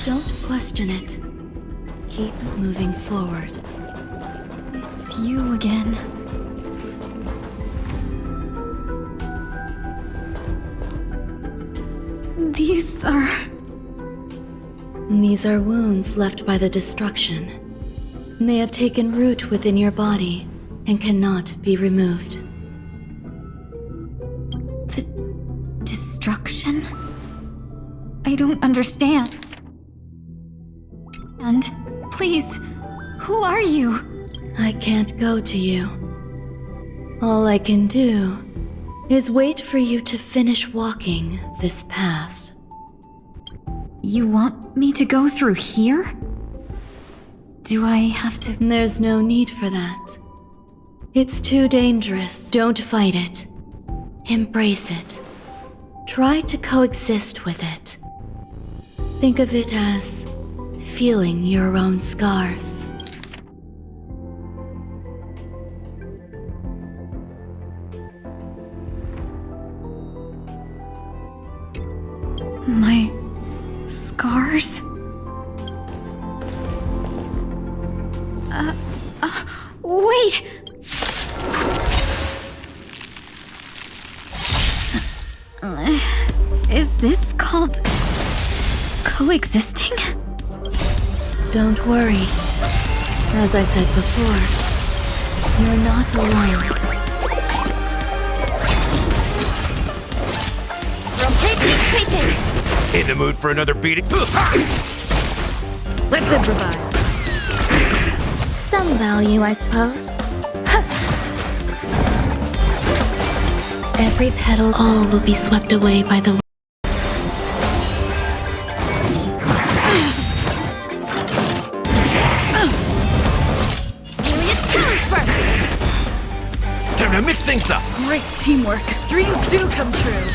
Don't question it. Keep moving forward. It's you again. These are wounds left by the destruction. They have taken root within your body and cannot be removed. The destruction? I don't understand. And please, who are you? I can't go to you. All I can do is wait for you to finish walking this path. You want me to go through here? Do I have to? There's no need for that. It's too dangerous. Don't fight it. Embrace it. Try to coexist with it. Think of it as feeling your own scars. My scars? Wait! Is this called coexisting? Don't worry. As I said before, you're not alone. In the mood for another beating? Let's improvise. Some value, I suppose. Every petal, all will be swept away by the Time to mix things up! Great teamwork. Dreams do come true.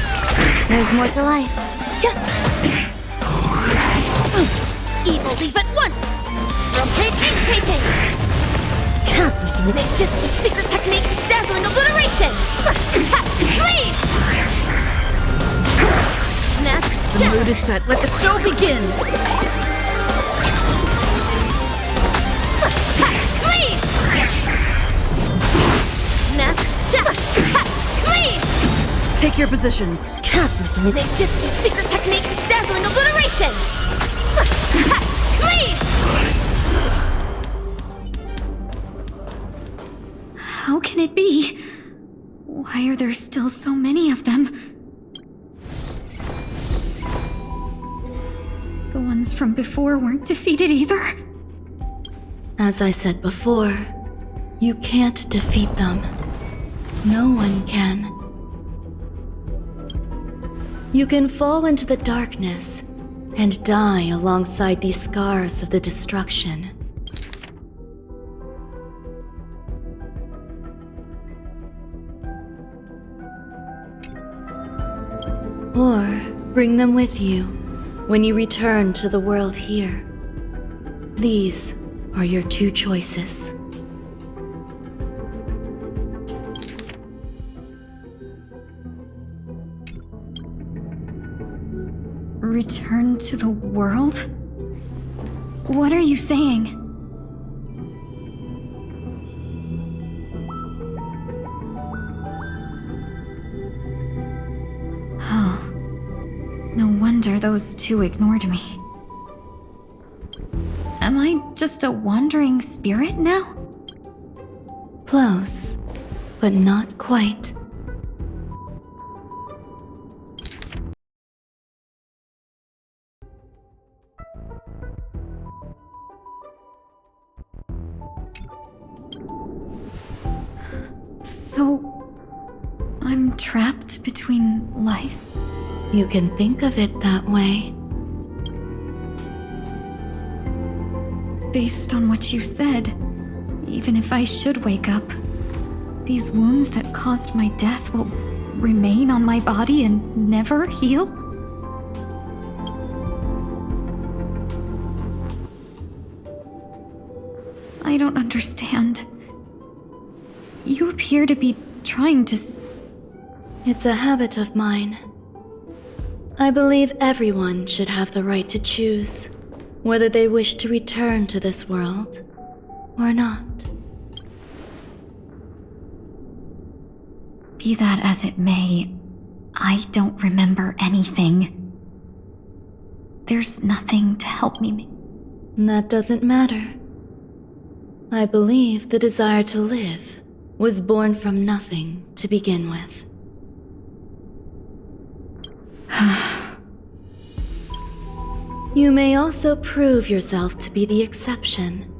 There's more to life. Evil leave at once! Rotate. Cosmic ninjutsu secret technique, dazzling obliteration! Please! Mask The mood is set. Let the show begin. Please! Mask Please! Take your positions. Cosmic ninjutsu secret technique, dazzling obliteration! Please! How can it be? Why are there still so many of them? The ones from before weren't defeated either? As I said before, you can't defeat them. No one can. You can fall into the darkness and die alongside these scars of the destruction. Or bring them with you when you return to the world here. These are your two choices. Return to the world? What are you saying? Oh. No wonder those two ignored me. Am I just a wandering spirit now? Close, but not quite. So, I'm trapped between life? You can think of it that way. Based on what you said, even if I should wake up, these wounds that caused my death will remain on my body and never heal? I don't understand. You appear to be trying to... It's a habit of mine. I believe everyone should have the right to choose whether they wish to return to this world or not. Be that as it may, I don't remember anything. There's nothing to help me. That doesn't matter. I believe the desire to live was born from nothing to begin with. You may also prove yourself to be the exception.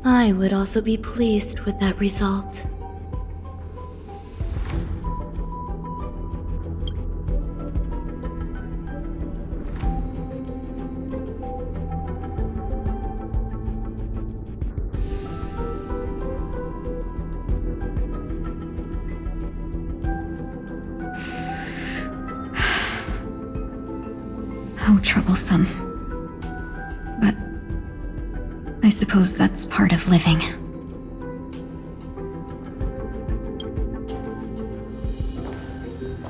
I would also be pleased with that result. How troublesome. But I suppose that's part of living.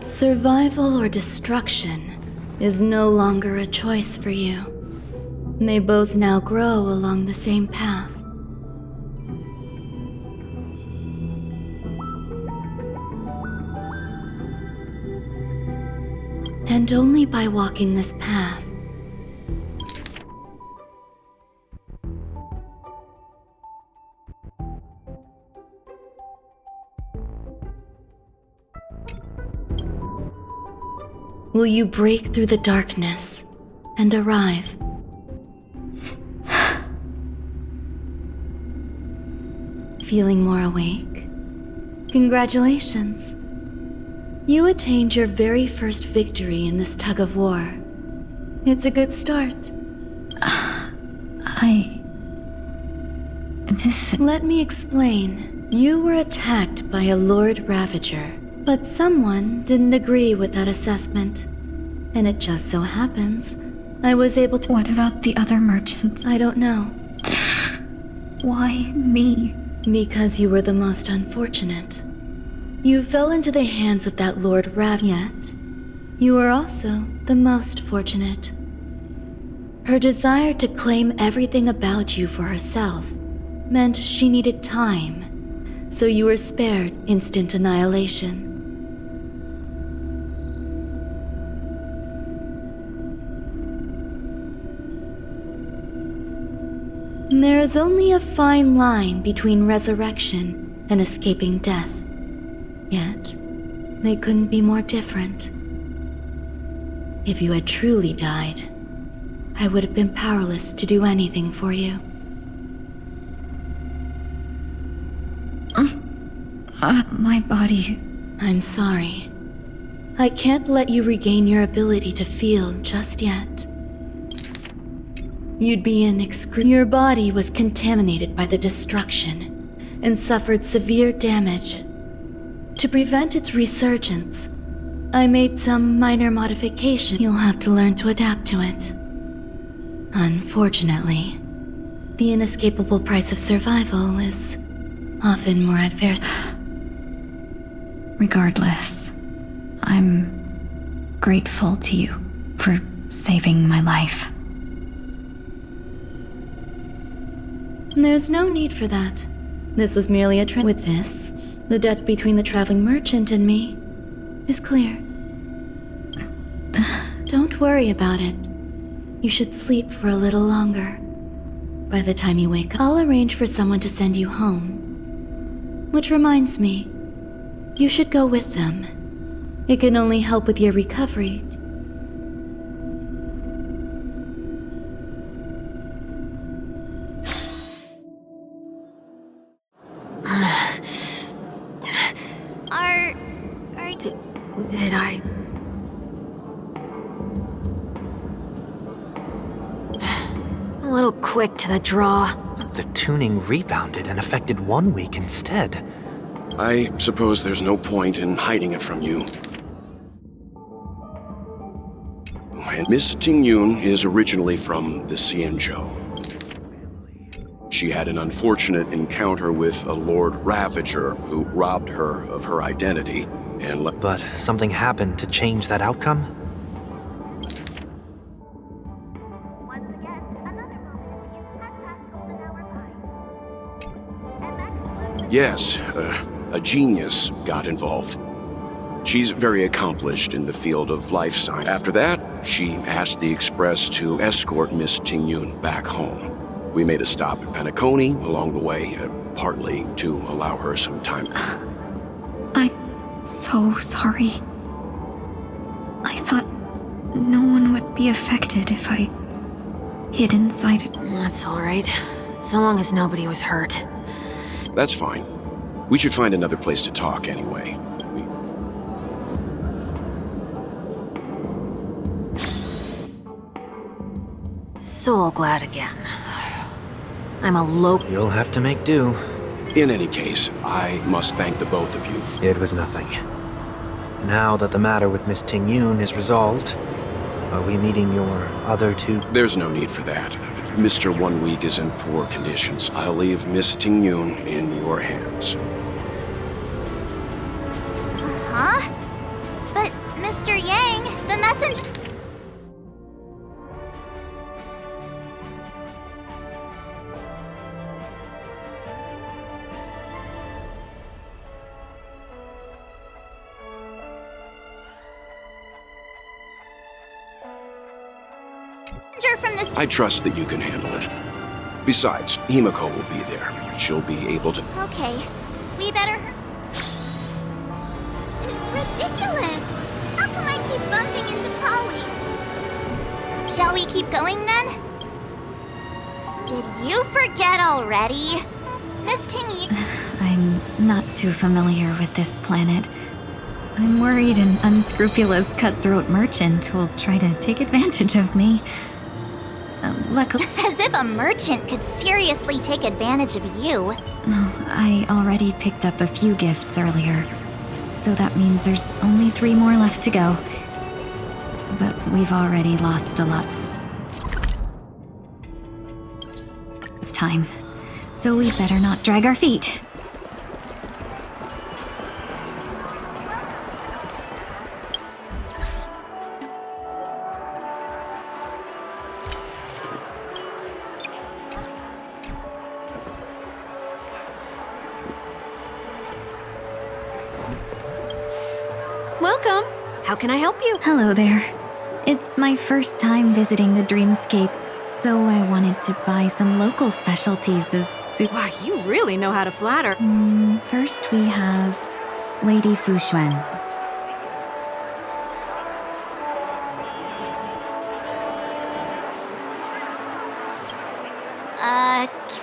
Survival or destruction is no longer a choice for you. They both now grow along the same path. And only by walking this path will you break through the darkness and arrive. Feeling more awake? Congratulations. You attained your very first victory in this tug of war. It's a good start. Let me explain. You were attacked by a Lord Ravager, but someone didn't agree with that assessment. And it just so happens, I was able to— What about the other merchants? I don't know. Why me? Because you were the most unfortunate. You fell into the hands of that Lord Rav, yet you were also the most fortunate. Her desire to claim everything about you for herself meant she needed time, so you were spared instant annihilation. There is only a fine line between resurrection and escaping death. Yet, they couldn't be more different. If you had truly died, I would have been powerless to do anything for you. My body... I'm sorry. I can't let you regain your ability to feel just yet. You'd be in Your body was contaminated by the destruction and suffered severe damage. To prevent its resurgence, I made some minor modification. You'll have to learn to adapt to it. Unfortunately, the inescapable price of survival is often more adverse. Regardless, I'm grateful to you for saving my life. There's no need for that. This was merely a trend. With this, the debt between the traveling merchant and me is clear. Don't worry about it. You should sleep for a little longer. By the time you wake up, I'll arrange for someone to send you home. Which reminds me, you should go with them. It can only help with your recovery. Did I... A little quick to the draw. The tuning rebounded and affected 1 week instead. I suppose there's no point in hiding it from you. And Miss Tingyun is originally from the Xianzhou. She had an unfortunate encounter with a Lord Ravager who robbed her of her identity and But something happened to change that outcome? Yes, a genius got involved. She's very accomplished in the field of life science. After that, she asked the Express to escort Miss Tingyun back home. We made a stop at Penacony along the way, partly to allow her some time. I'm so sorry. I thought no one would be affected if I hid inside it. That's alright. So long as nobody was hurt. That's fine. We should find another place to talk anyway. So glad again. I'm a local. You'll have to make do. In any case, I must thank the both of you. It was nothing. Now that the matter with Miss Ting-Yun is resolved, are we meeting your other two? There's no need for that. Mr. 1 Week is in poor conditions. I'll leave Miss Ting-Yun in your hands. Huh? But, Mr. Yang, the messenger... from this... I trust that you can handle it. Besides, Himiko will be there. She'll be able to... Okay, we better... It's ridiculous! How come I keep bumping into colleagues? Shall we keep going then? Did you forget already? Miss Ting-Yun... I'm not too familiar with this planet. I'm worried an unscrupulous cutthroat merchant will try to take advantage of me. Luckily... As if a merchant could seriously take advantage of you. I already picked up a few gifts earlier, so that means there's only 3 more left to go. But we've already lost a lot of time, so we better not drag our feet. Welcome! How can I help you? Hello there. It's my first time visiting the Dreamscape, so I wanted to buy some local specialties as soup. Wow, you really know how to flatter. First we have Lady Fuxuan.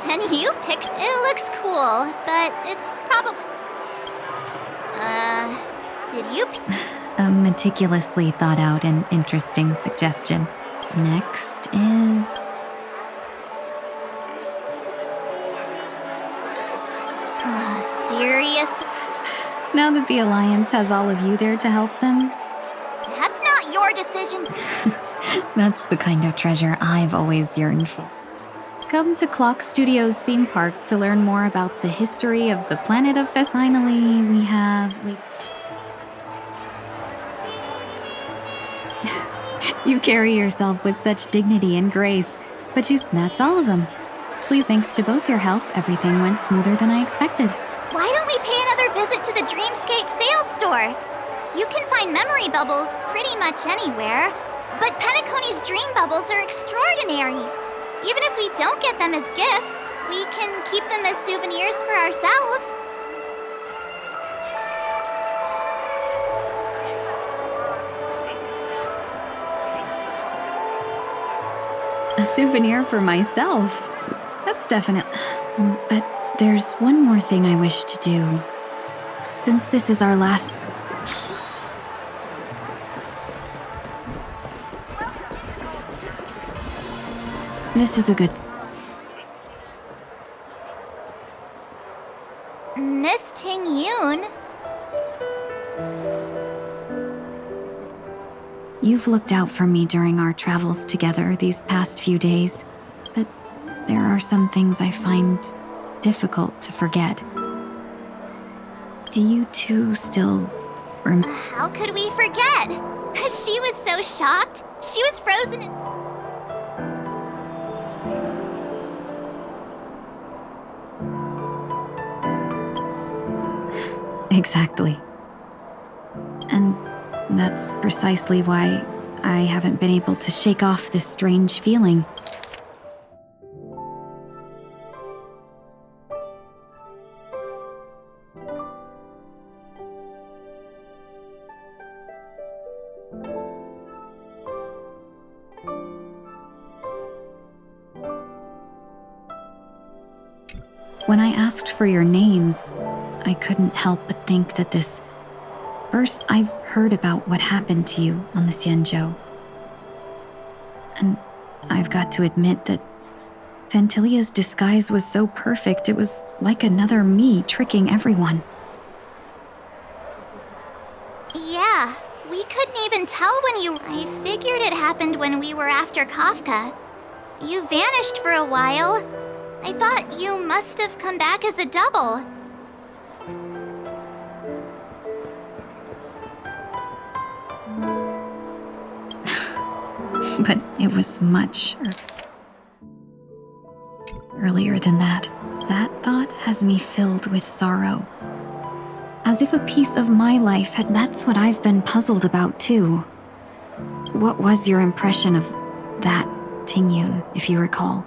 Can you picture... It looks cool, but it's probably... Did you... A meticulously thought out and interesting suggestion. Next is... Serious? Now that the Alliance has all of you there to help them, That's not your decision. that's the kind of treasure I've always yearned for. Come to Clock Studios theme park to learn more about the history of the planet of Fest. Finally, we have... You carry yourself with such dignity and grace, but that's all of them. Please, thanks to both your help, everything went smoother than I expected. Why don't we pay another visit to the Dreamscape sales store? You can find memory bubbles pretty much anywhere, but Penacony's dream bubbles are extraordinary. Even if we don't get them as gifts, we can keep them as souvenirs for ourselves. A souvenir for myself. That's definite. But there's one more thing I wish to do. Since this is our last... This is a good... Miss Ting-Yun? You've looked out for me during our travels together these past few days, but there are some things I find difficult to forget. Do you two still How could we forget? She was so shocked. She was frozen in... Exactly. And that's precisely why I haven't been able to shake off this strange feeling. When I asked for your names, I couldn't help but think that this... First, I've heard about what happened to you on the Xianzhou. And I've got to admit that Fantilia's disguise was so perfect, it was like another me tricking everyone. Yeah, we couldn't even tell when you... I figured it happened when we were after Kafka. You vanished for a while. I thought you must have come back as a double. But it was much earlier than that. That thought has me filled with sorrow. As if a piece of my life had... That's what I've been puzzled about, too. What was your impression of that Tingyun, if you recall?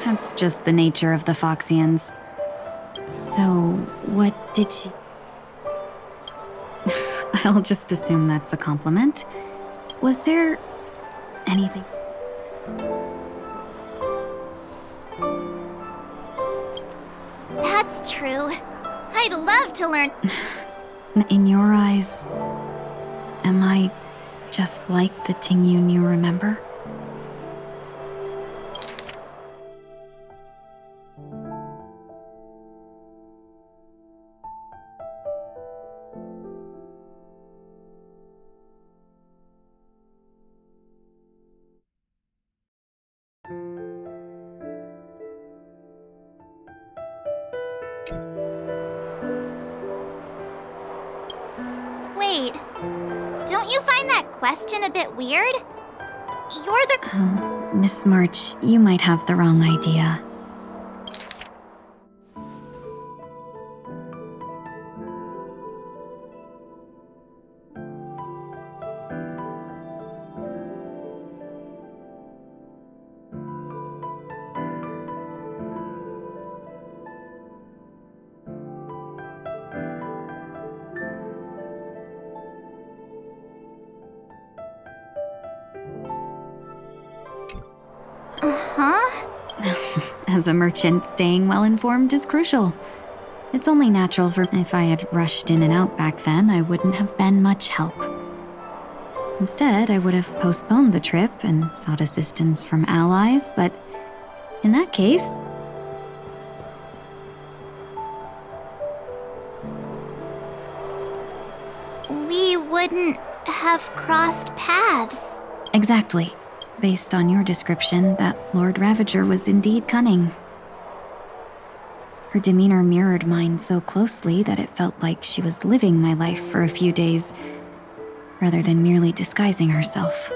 That's just the nature of the Foxians. So, what did she... I'll just assume that's a compliment. Was there anything? That's true. I'd love to learn. In your eyes, am I just like the Tingyun you remember? Wait, don't you find that question a bit weird? You're the... Oh, Miss March, you might have the wrong idea. As a merchant, staying well-informed is crucial. It's only natural for... If I had rushed in and out back then, I wouldn't have been much help. Instead, I would have postponed the trip and sought assistance from allies, but in that case... we wouldn't have crossed paths. Exactly. Based on your description, that Lord Ravager was indeed cunning. Her demeanor mirrored mine so closely that it felt like she was living my life for a few days, rather than merely disguising herself.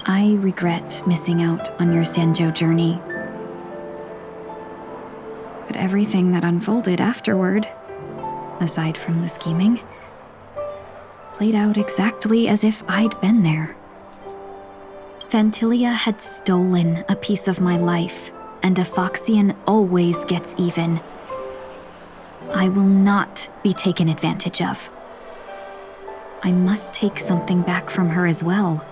I regret missing out on your Xianzhou journey. But everything that unfolded afterward, aside from the scheming, played out exactly as if I'd been there. Fantilia had stolen a piece of my life, and a Foxian always gets even. I will not be taken advantage of. I must take something back from her as well.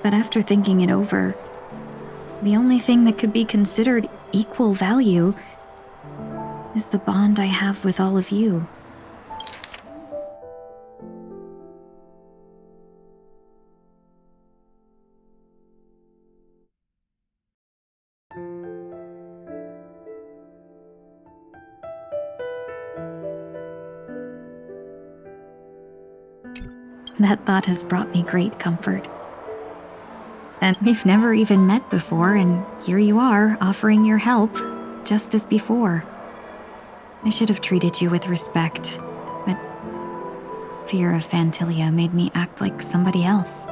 But after thinking it over, the only thing that could be considered equal value is the bond I have with all of you. That thought has brought me great comfort. And we've never even met before, and here you are, offering your help, just as before. I should have treated you with respect, but fear of Fantilia made me act like somebody else.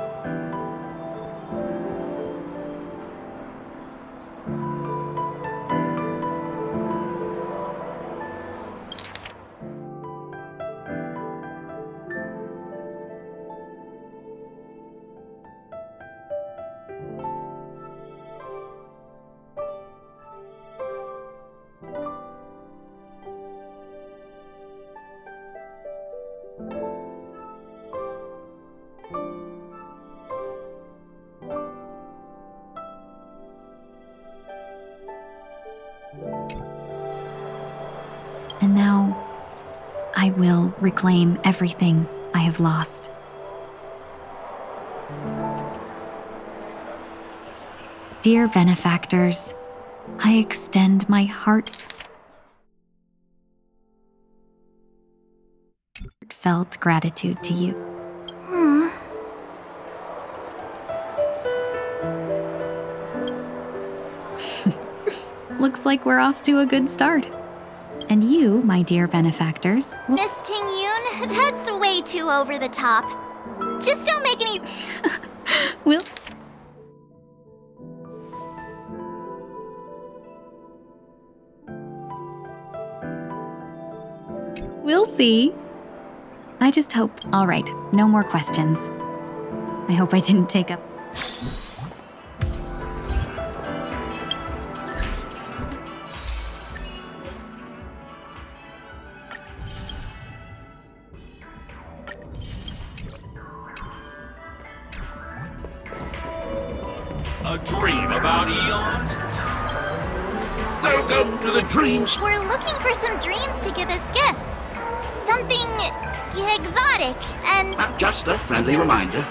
will reclaim everything I have lost. Dear benefactors, I extend my heartfelt gratitude to you. Looks like we're off to a good start. And you, my dear benefactors, Miss Ting-Yoon, that's way too over the top. Just don't make any... We'll see. I just hope... All right, no more questions. I hope I didn't take up... A dream about eons? Welcome to the dreams. We're looking for some dreams to give as gifts. Something exotic and... Just a friendly reminder.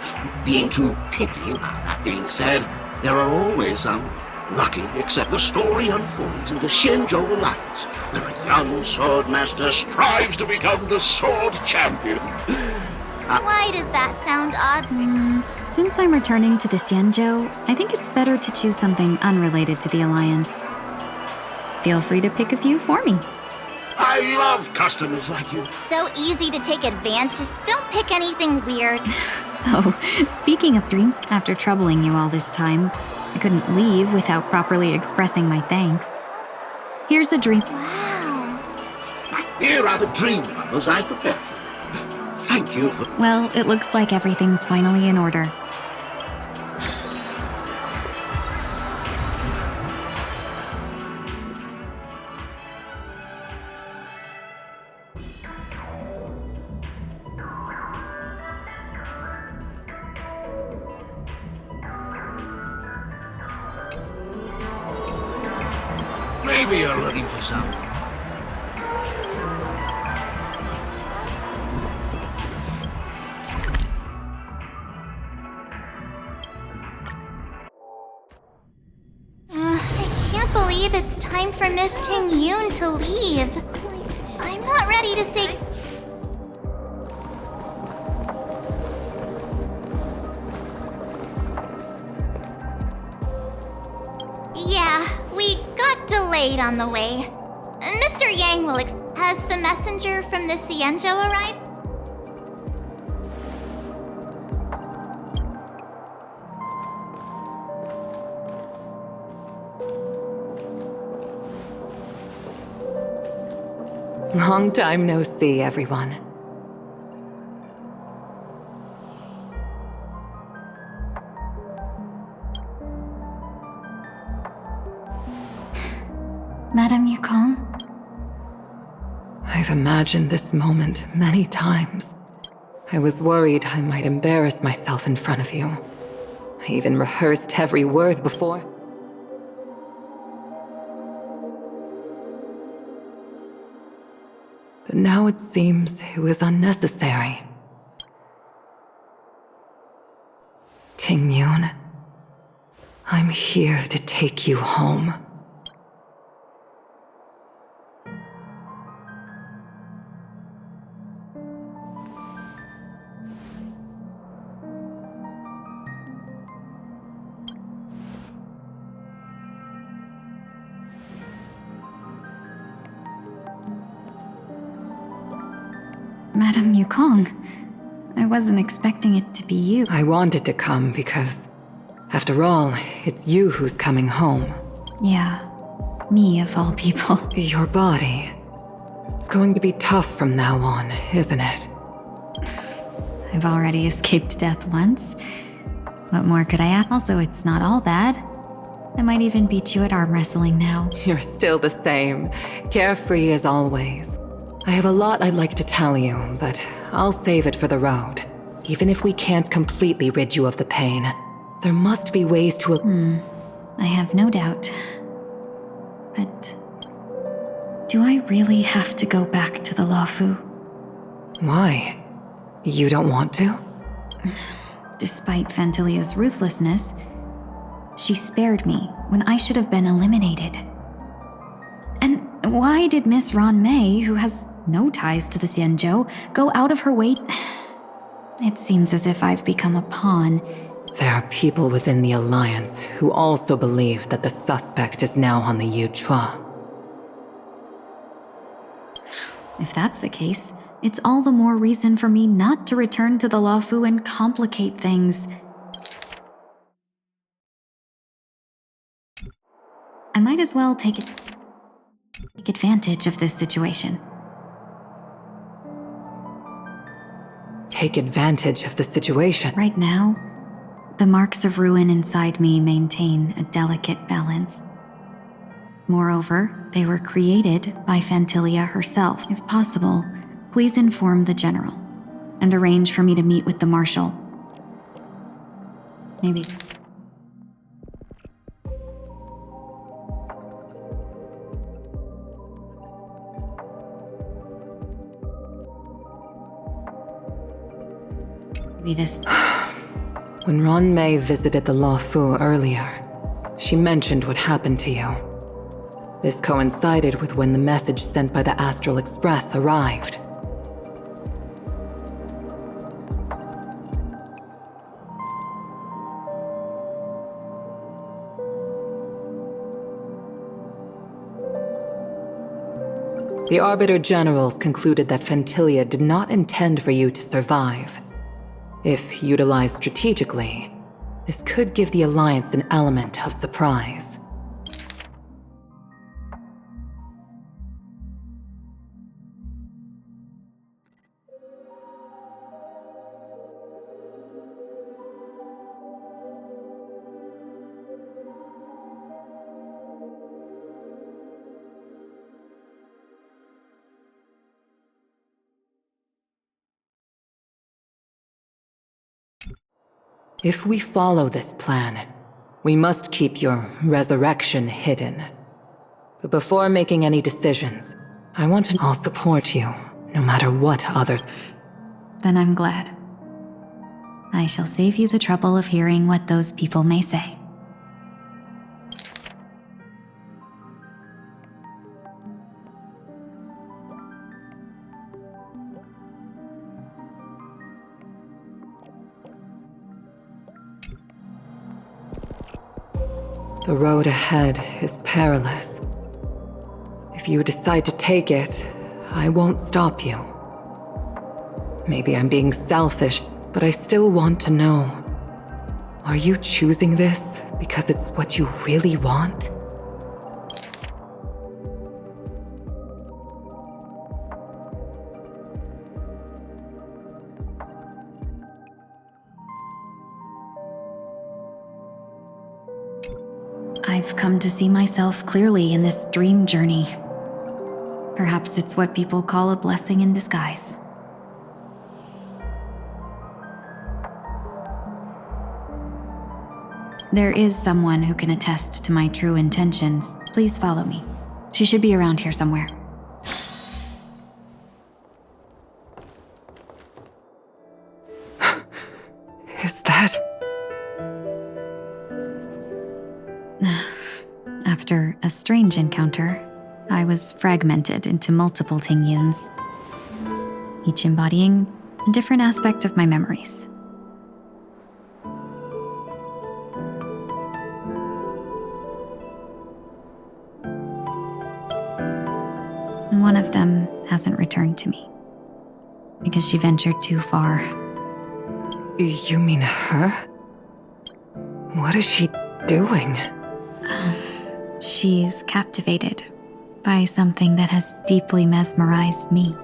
Being too picky. That being said, there are always some lucky, except the story unfolds in the Xianzhou Alliance, where a young swordmaster strives to become the sword champion. Why does that sound odd? Since I'm returning to the Xianzhou, I think it's better to choose something unrelated to the Alliance. Feel free to pick a few for me. I love customers like you. So easy to take advantage. Just don't pick anything weird. Oh, speaking of dreams, after troubling you all this time, I couldn't leave without properly expressing my thanks. Here's a dream. Wow. Here are the dream bubbles I prepared for you. Thank you for... Well, it looks like everything's finally in order. Maybe you're looking for some. I can't believe it's time for Miss Ting-Yoon to leave. I'm not ready to say... Yeah, we got delayed on the way. Mr. Yang will Has the messenger from the Xianzhou arrived? Long time no see, everyone. Madame Yukong? I've imagined this moment many times. I was worried I might embarrass myself in front of you. I even rehearsed every word before. But now it seems it was unnecessary. Ting-Yoon, I'm here to take you home. Madame Yukong, I wasn't expecting it to be you. I wanted to come because, after all, it's you who's coming home. Yeah, me of all people. Your body. It's going to be tough from now on, isn't it? I've already escaped death once. What more could I ask? Also, it's not all bad. I might even beat you at arm wrestling now. You're still the same, carefree as always. I have a lot I'd like to tell you, but I'll save it for the road. Even if we can't completely rid you of the pain, there must be ways to... I have no doubt. But... do I really have to go back to the Luofu? Why? You don't want to? Despite Fantilia's ruthlessness, she spared me when I should have been eliminated. And why did Miss Ron May, who has no ties to the Xianzhou, go out of her way? It seems as if I've become a pawn. There are people within the Alliance who also believe that the suspect is now on the Yuchua. If that's the case, it's all the more reason for me not to return to the Luofu and complicate things. I might as well take advantage of this situation. Take advantage of the situation? Right now, the marks of ruin inside me maintain a delicate balance. Moreover, they were created by Fantilia herself. If possible, please inform the General and arrange for me to meet with the Marshal. Maybe this. When Ron May visited the Luofu earlier, she mentioned what happened to you. This coincided with when the message sent by the Astral Express arrived. The Arbiter Generals concluded that Fantilia did not intend for you to survive. If utilized strategically, this could give the Alliance an element of surprise. If we follow this plan, we must keep your resurrection hidden. But before making any decisions, I want to... I'll support you, no matter what others... Then I'm glad. I shall save you the trouble of hearing what those people may say. The road ahead is perilous. If you decide to take it, I won't stop you. Maybe I'm being selfish, but I still want to know. Are you choosing this because it's what you really want? I've come to see myself clearly in this dream journey. Perhaps it's what people call a blessing in disguise. There is someone who can attest to my true intentions. Please follow me. She should be around here somewhere. Is that... After a strange encounter, I was fragmented into multiple Tingyuns, each embodying a different aspect of my memories. And one of them hasn't returned to me, because she ventured too far. You mean her? What is she doing? She's captivated by something that has deeply mesmerized me.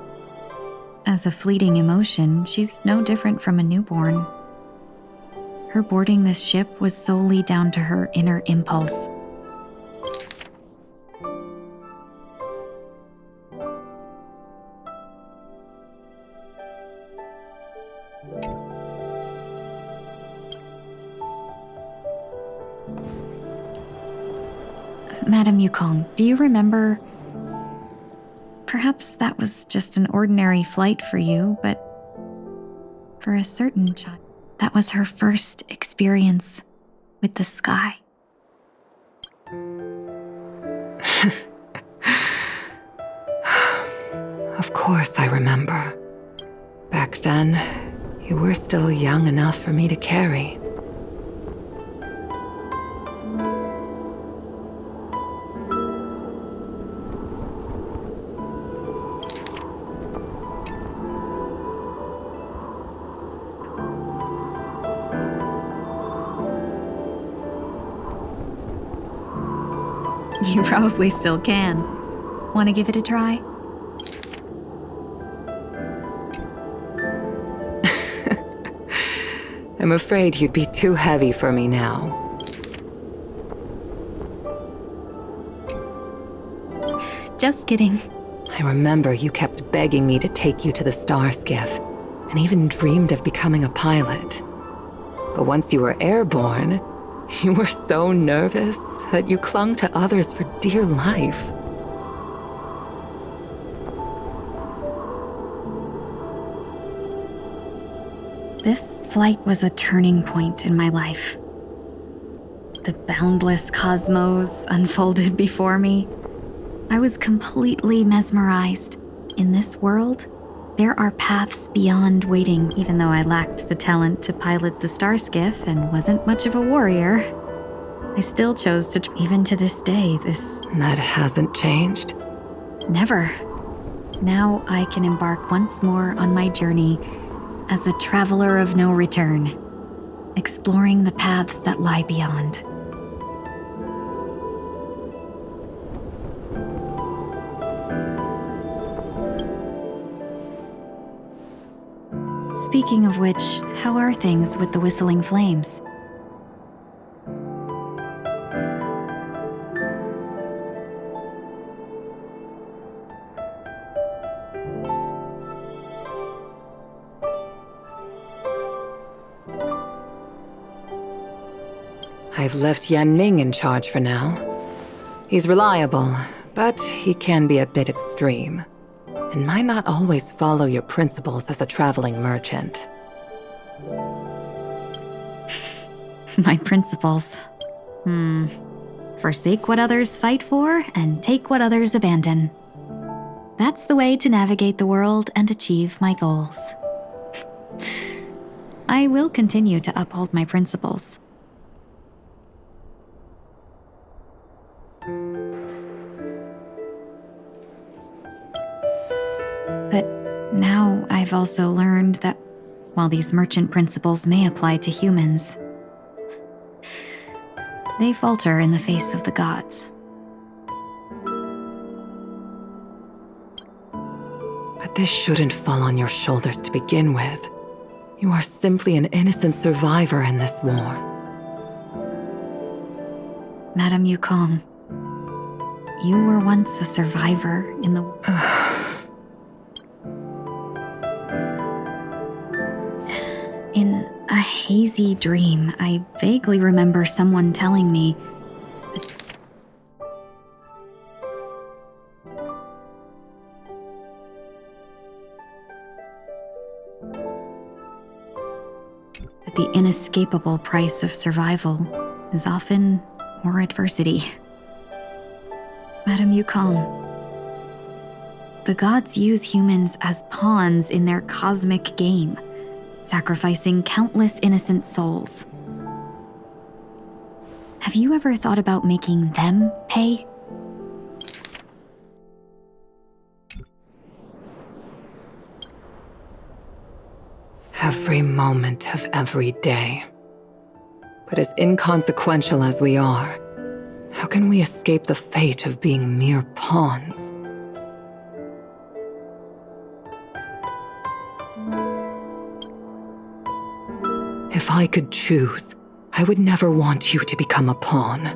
As a fleeting emotion, she's no different from a newborn. Her boarding this ship was solely down to her inner impulse. Madame Yukong, do you remember Perhaps that was just an ordinary flight for you, but for a certain child, that was her first experience with the sky. Of course I remember. Back then, you were still young enough for me to carry. You probably still can. Want to give it a try? I'm afraid you'd be too heavy for me now. Just kidding. I remember you kept begging me to take you to the star skiff, and even dreamed of becoming a pilot. But once you were airborne, you were so nervous that you clung to others for dear life. This flight was a turning point in my life. The boundless cosmos unfolded before me. I was completely mesmerized. In this world, there are paths beyond waiting. Even though I lacked the talent to pilot the star skiff and wasn't much of a warrior, I still chose to, even to this day, That hasn't changed? Never. Now I can embark once more on my journey as a traveler of no return, exploring the paths that lie beyond. Speaking of which, how are things with the Whistling Flames? I've left Yan Ming in charge for now. He's reliable, but he can be a bit extreme, and might not always follow your principles as a traveling merchant. My principles. Forsake what others fight for and take what others abandon. That's the way to navigate the world and achieve my goals. I will continue to uphold my principles. But now I've also learned that while these merchant principles may apply to humans, they falter in the face of the gods. But this shouldn't fall on your shoulders to begin with. You are simply an innocent survivor in this war. Madame Yukong, you were once a survivor in the... In a hazy dream, I vaguely remember someone telling me that the inescapable price of survival is often more adversity. Madame Yukong, the gods use humans as pawns in their cosmic game, sacrificing countless innocent souls. Have you ever thought about making them pay? Every moment of every day. But as inconsequential as we are, how can we escape the fate of being mere pawns? If I could choose, I would never want you to become a pawn.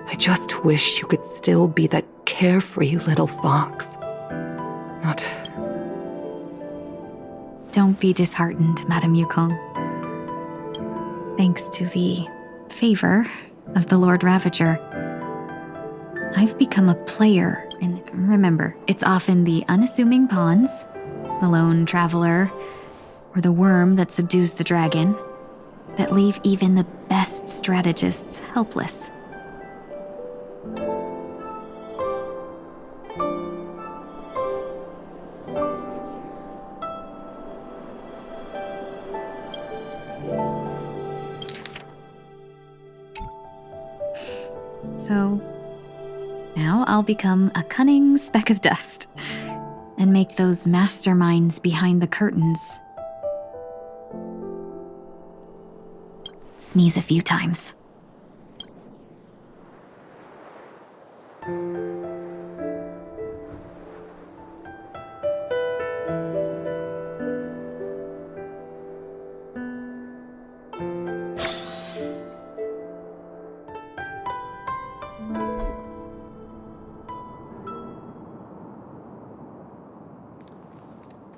I just wish you could still be that carefree little fox. Not... Don't be disheartened, Madame Yukong. Thanks to the favor of the Lord Ravager, I've become a player in... Remember, it's often the unassuming pawns, the lone traveler, or the worm that subdues the dragon that leave even the best strategists helpless. So, now I'll become a cunning speck of dust and make those masterminds behind the curtains sneeze a few times.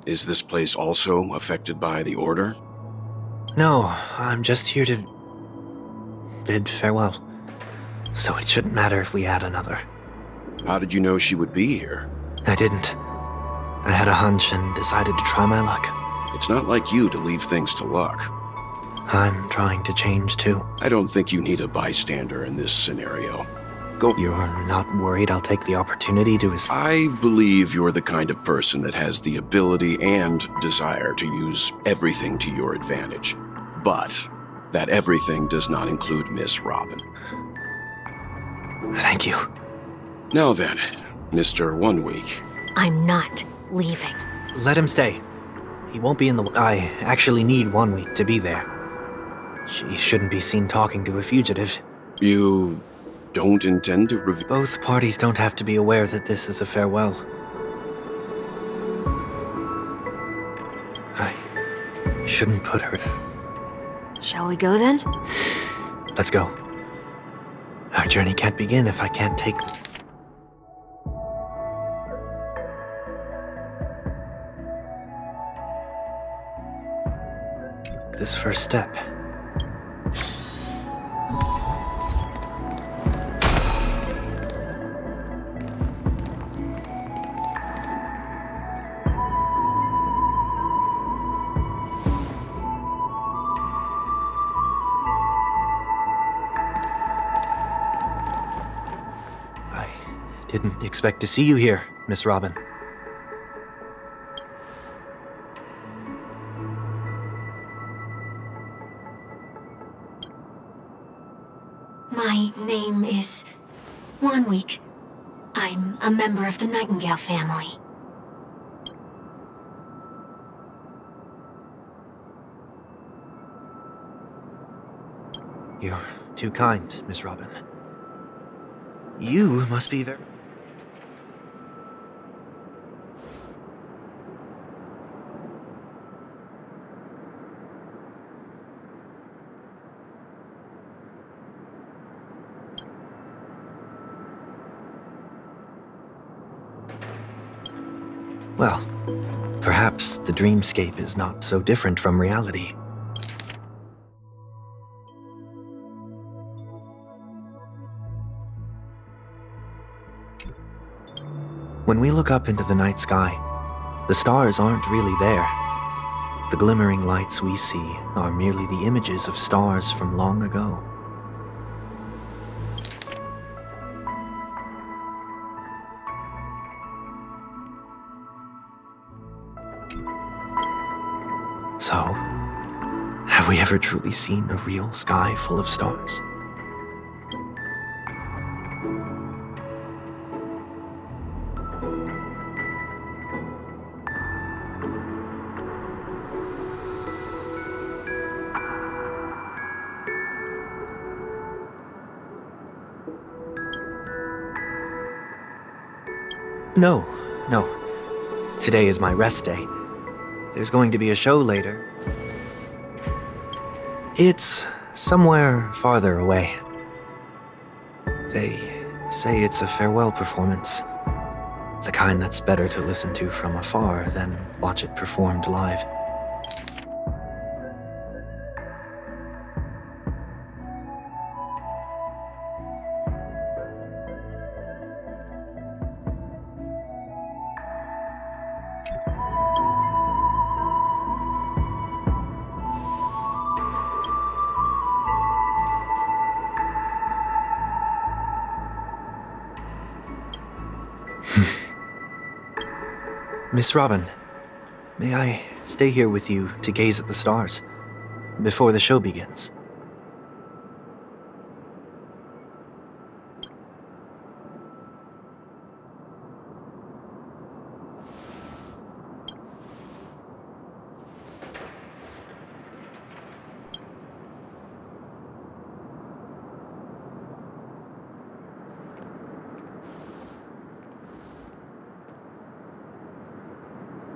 Is this place also affected by the Order? No, I'm just here to bid farewell. So it shouldn't matter if we add another. How did you know she would be here? I didn't. I had a hunch and decided to try my luck. It's not like you to leave things to luck. I'm trying to change too. I don't think you need a bystander in this scenario. Go. You're not worried I'll take the opportunity to I believe you're the kind of person that has the ability and desire to use everything to your advantage. But that everything does not include Miss Robin. Thank you. Now then, Mr. 1 Week. I'm not leaving. Let him stay. He won't be in the... I actually need 1 week to be there. She shouldn't be seen talking to a fugitive. You don't intend to Both parties don't have to be aware that this is a farewell. I shouldn't put her... Shall we go then? Let's go. Our journey can't begin if I can't take... this first step. I didn't expect to see you here, Miss Robin. My name is 1 Week. I'm a member of the Nightingale family. You're too kind, Miss Robin. You must be very... Well, perhaps the dreamscape is not so different from reality. When we look up into the night sky, the stars aren't really there. The glimmering lights we see are merely the images of stars from long ago. So, have we ever truly seen a real sky full of stars? No. Today is my rest day. There's going to be a show later. It's somewhere farther away. They say it's a farewell performance. The kind that's better to listen to from afar than watch it performed live. Miss Robin, may I stay here with you to gaze at the stars before the show begins?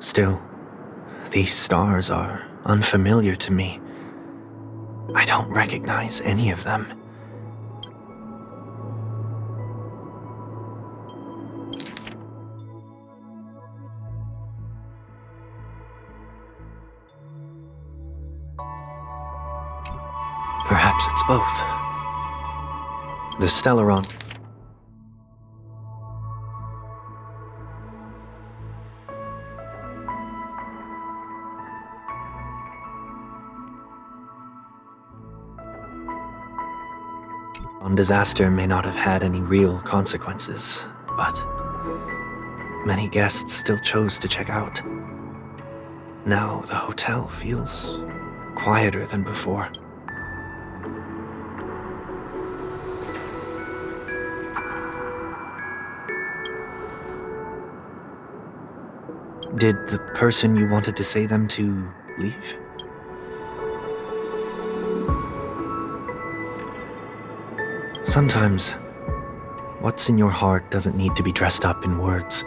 Still, these stars are unfamiliar to me. I don't recognize any of them. Perhaps it's both. The Stellaron. Disaster may not have had any real consequences, but many guests still chose to check out. Now the hotel feels quieter than before. Did the person you wanted to say them to leave? Sometimes, what's in your heart doesn't need to be dressed up in words.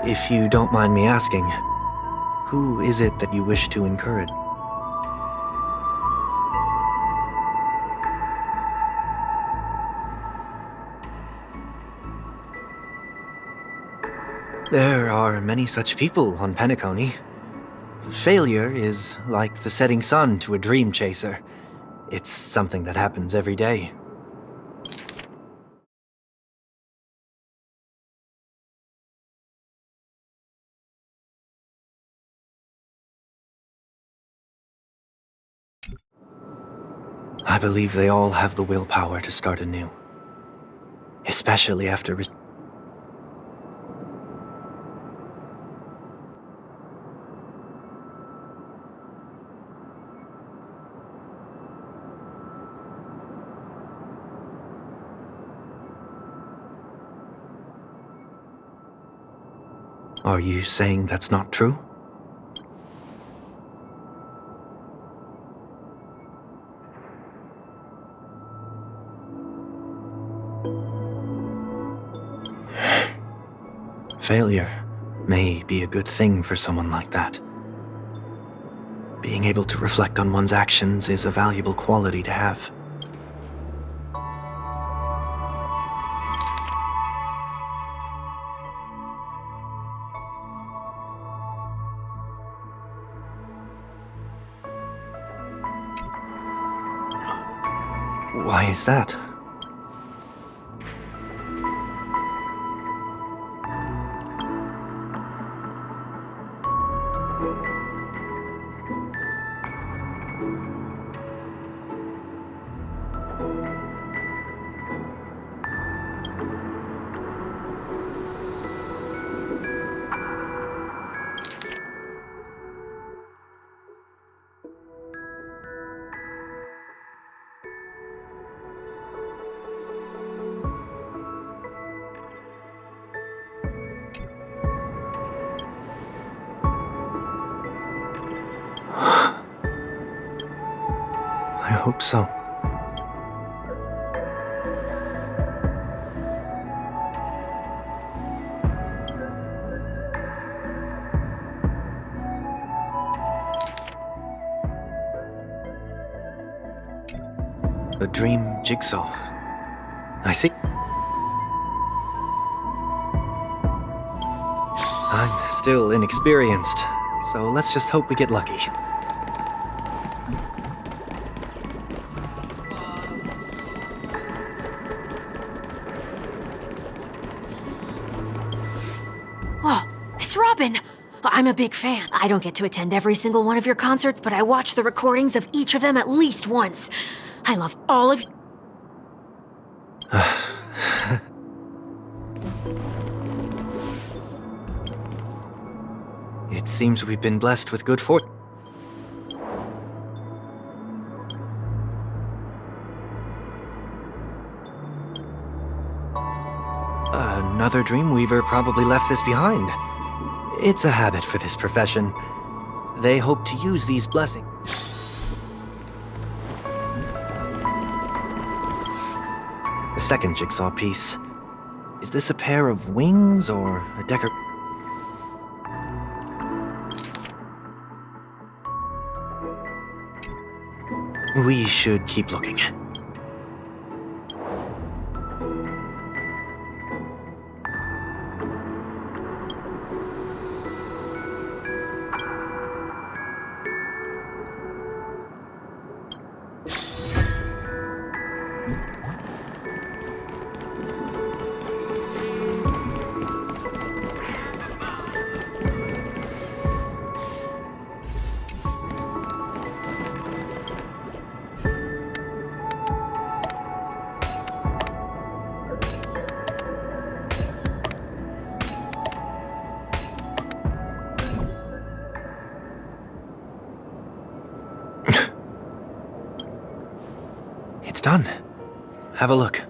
If you don't mind me asking, who is it that you wish to encourage? There are many such people on Penacony. Failure is like the setting sun to a dream chaser. It's something that happens every day. I believe they all have the willpower to start anew. Especially after... Are you saying that's not true? Failure may be a good thing for someone like that. Being able to reflect on one's actions is a valuable quality to have. Why is that? I hope so. A dream jigsaw. I see. I'm still inexperienced, so let's just hope we get lucky. I'm a big fan. I don't get to attend every single one of your concerts, but I watch the recordings of each of them at least once. I love all of you. It seems we've been blessed with good fortune. Another Dreamweaver probably left this behind. It's a habit for this profession. They hope to use these blessings. The second jigsaw piece. Is this a pair of wings or a decor? We should keep looking. It's done. Have a look.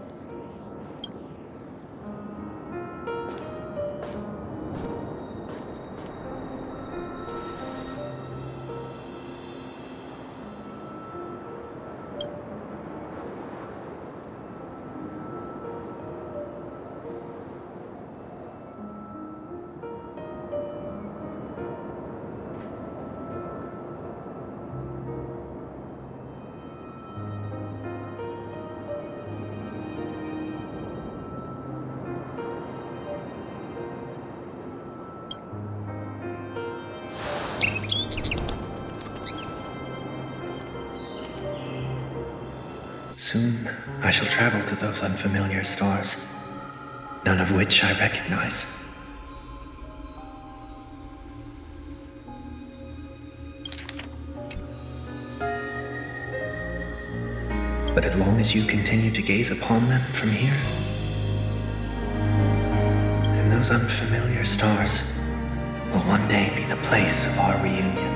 Soon, I shall travel to those unfamiliar stars, none of which I recognize. But as long as you continue to gaze upon them from here, then those unfamiliar stars will one day be the place of our reunion.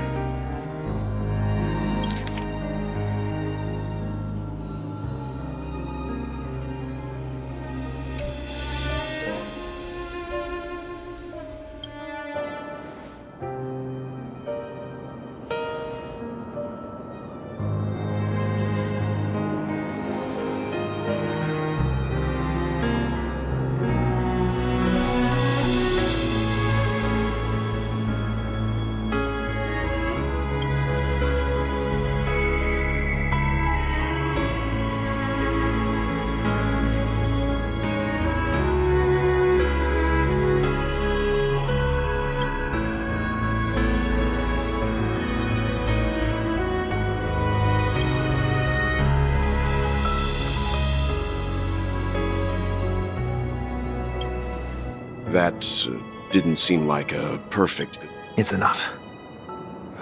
That didn't seem like a perfect... It's enough.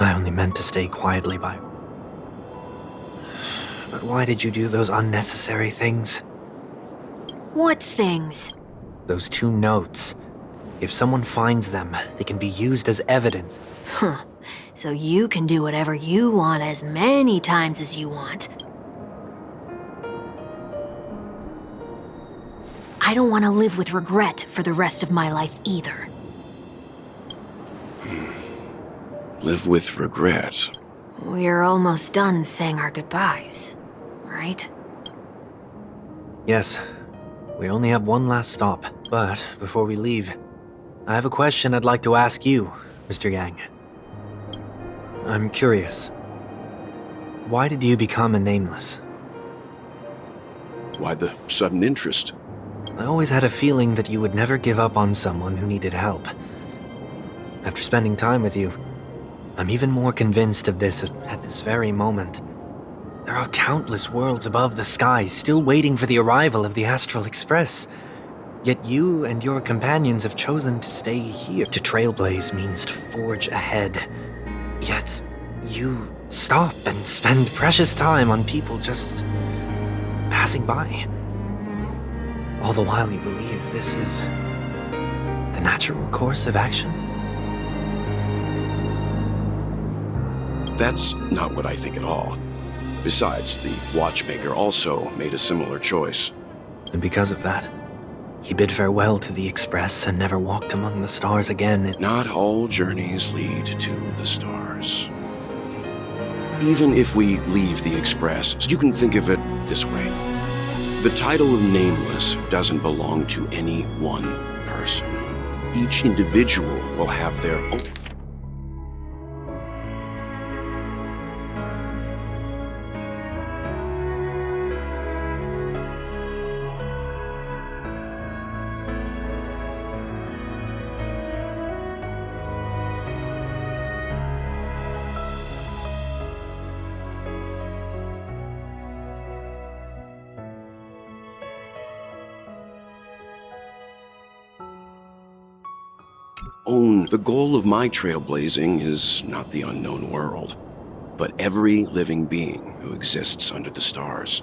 I only meant to stay quietly by. But why did you do those unnecessary things? What things? Those 2 notes. If someone finds them, they can be used as evidence. Huh. So you can do whatever you want as many times as you want. I don't want to live with regret for the rest of my life either. Live with regret? We're almost done saying our goodbyes, right? Yes. We only have one last stop. But before we leave, I have a question I'd like to ask you, Mr. Yang. I'm curious. Why did you become a Nameless? Why the sudden interest? I always had a feeling that you would never give up on someone who needed help. After spending time with you, I'm even more convinced of this at this very moment. There are countless worlds above the sky still waiting for the arrival of the Astral Express. Yet you and your companions have chosen to stay here. To trailblaze means to forge ahead. Yet you stop and spend precious time on people just passing by. All the while you believe this is the natural course of action. That's not what I think at all. Besides, the watchmaker also made a similar choice. And because of that, he bid farewell to the Express and never walked among the stars again. Not all journeys lead to the stars. Even if we leave the Express, you can think of it this way. The title of Nameless doesn't belong to any one person. Each individual will have their own. The goal of my trailblazing is not the unknown world, but every living being who exists under the stars.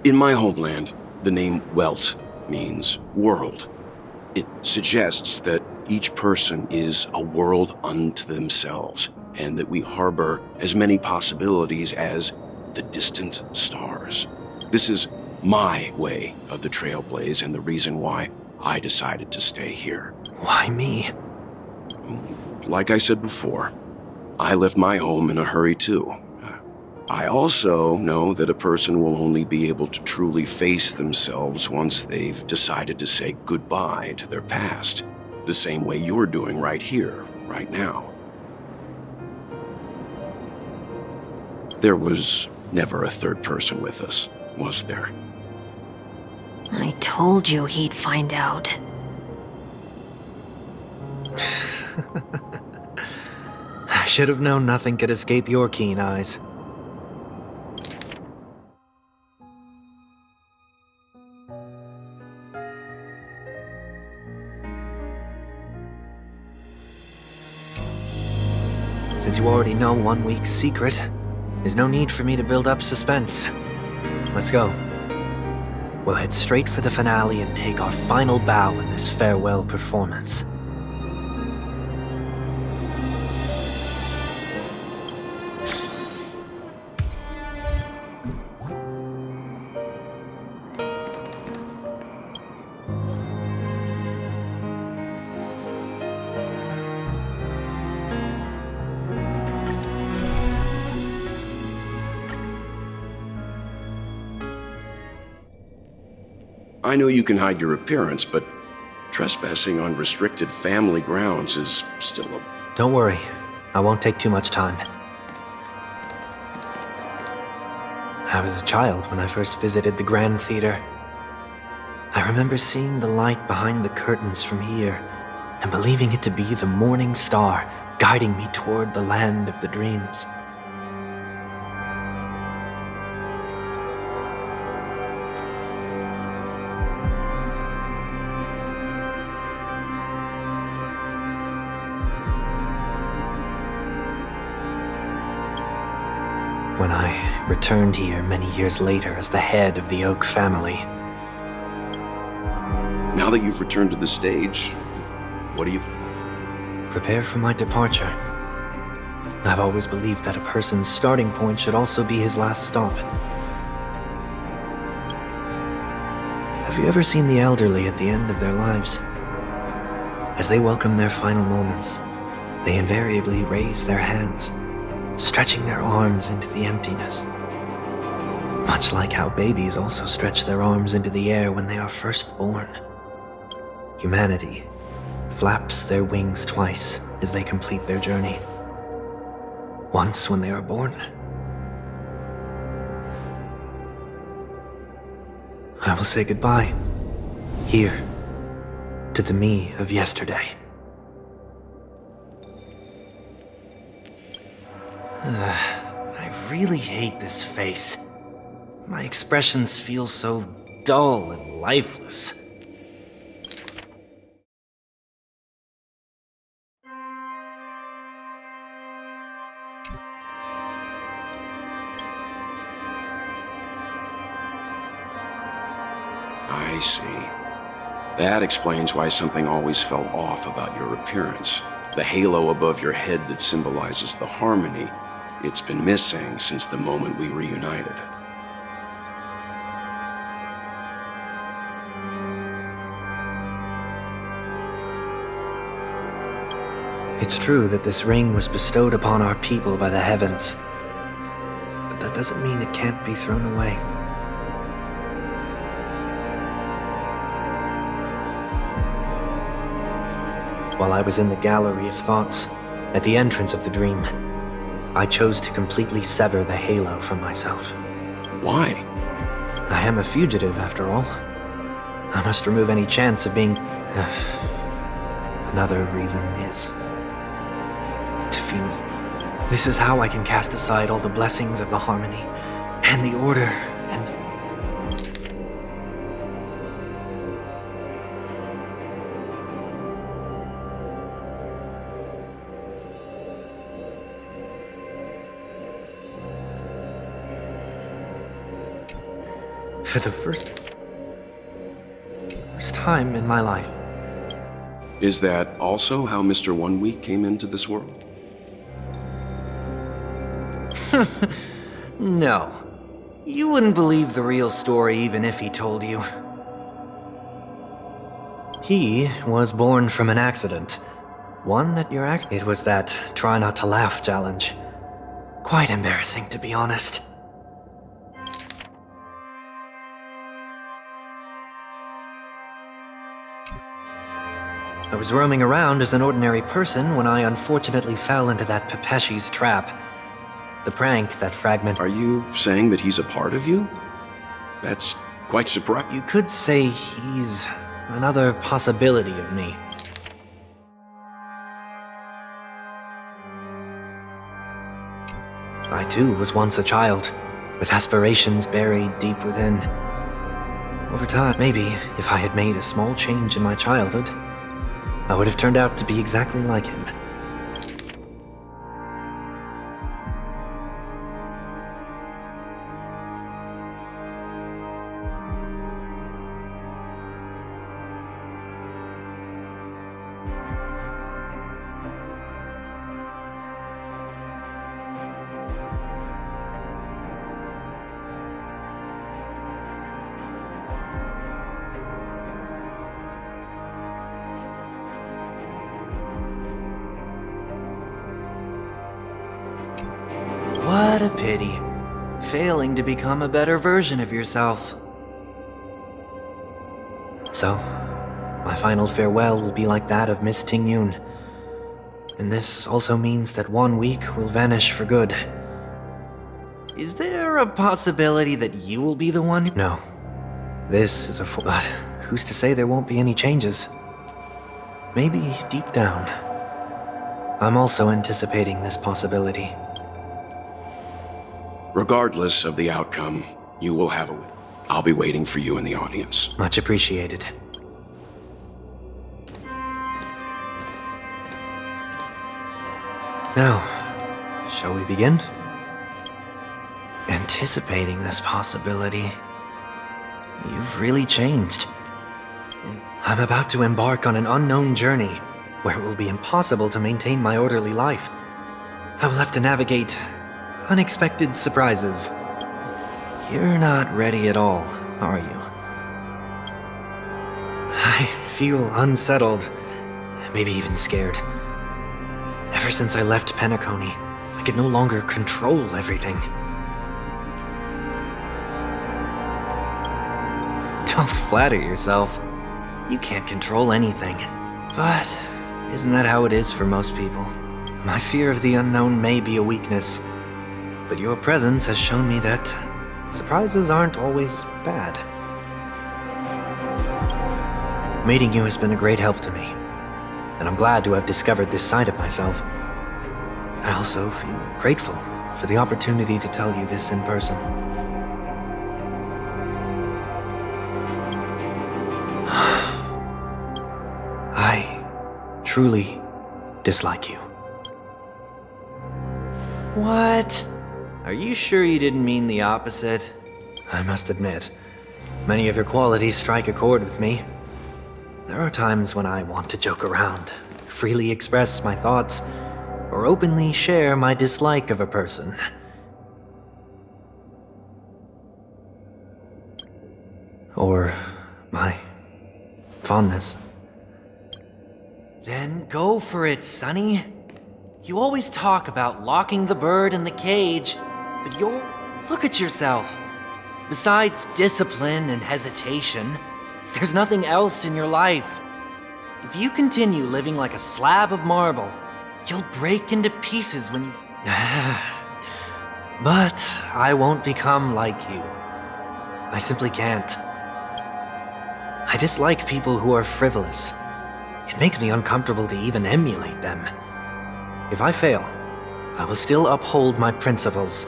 In my homeland, the name Welt means world. It suggests that each person is a world unto themselves, and that we harbor as many possibilities as the distant stars. This is my way of the trailblaze and the reason why I decided to stay here. Why me? Like I said before, I left my home in a hurry too. I also know that a person will only be able to truly face themselves once they've decided to say goodbye to their past, the same way you're doing right here, right now. There was never a third person with us, was there? I told you he'd find out. I should have known nothing could escape your keen eyes. Since you already know 1 week's secret, there's no need for me to build up suspense. Let's go. We'll head straight for the finale and take our final bow in this farewell performance. I know you can hide your appearance, but trespassing on restricted family grounds is still a... Don't worry, I won't take too much time. I was a child when I first visited the Grand Theater. I remember seeing the light behind the curtains from here, and believing it to be the morning star guiding me toward the land of the dreams. When I returned here many years later as the head of the Oak family. Now that you've returned to the stage, what do you... Prepare for my departure. I've always believed that a person's starting point should also be his last stop. Have you ever seen the elderly at the end of their lives? As they welcome their final moments, they invariably raise their hands, stretching their arms into the emptiness. Much like how babies also stretch their arms into the air when they are first born. Humanity flaps their wings twice as they complete their journey. Once when they are born. I will say goodbye, here, to the me of yesterday. I really hate this face. My expressions feel so dull and lifeless. I see. That explains why something always felt off about your appearance. The halo above your head that symbolizes the harmony, it's been missing since the moment we reunited. It's true that this ring was bestowed upon our people by the heavens, but that doesn't mean it can't be thrown away. While I was in the gallery of thoughts, at the entrance of the dream, I chose to completely sever the halo from myself. Why? I am a fugitive, after all. I must remove any chance of being... Another reason is... to feel... This is how I can cast aside all the blessings of the harmony, and the order, and... For the first time in my life. Is that also how Mr. 1 Week came into this world? No. You wouldn't believe the real story even if he told you. He was born from an accident. One that It was that try not to laugh challenge. Quite embarrassing, to be honest. I was roaming around as an ordinary person when I unfortunately fell into that Pepeshi's trap. The prank that fragment... Are you saying that he's a part of you? That's quite surprising. You could say he's another possibility of me. I too was once a child, with aspirations buried deep within. Over time, maybe if I had made a small change in my childhood, I would have turned out to be exactly like him. What a pity. Failing to become a better version of yourself. So, my final farewell will be like that of Miss Ting-Yun. And this also means that 1 week will vanish for good. Is there a possibility that you will be the one? No. This is but who's to say there won't be any changes? Maybe deep down, I'm also anticipating this possibility. Regardless of the outcome, you will have I'll be waiting for you in the audience. Much appreciated. Now, shall we begin? Anticipating this possibility, you've really changed. I'm about to embark on an unknown journey where it will be impossible to maintain my orderly life. I will have to navigate unexpected surprises. You're not ready at all, are you? I feel unsettled, maybe even scared. Ever since I left Penacony, I could no longer control everything. Don't flatter yourself. You can't control anything. But isn't that how it is for most people? My fear of the unknown may be a weakness, but your presence has shown me that surprises aren't always bad. Meeting you has been a great help to me, and I'm glad to have discovered this side of myself. I also feel grateful for the opportunity to tell you this in person. I truly dislike you. What? Are you sure you didn't mean the opposite? I must admit, Many of your qualities strike a chord with me. There are times when I want to joke around, freely express my thoughts, or openly share my dislike of a person. Or my fondness. Then go for it, Sonny. You always talk about locking the bird in the cage, but look at yourself. Besides discipline and hesitation, there's nothing else in your life. If you continue living like a slab of marble, you'll break into pieces when you... But I won't become like you. I simply can't. I dislike people who are frivolous. It makes me uncomfortable to even emulate them. If I fail, I will still uphold my principles.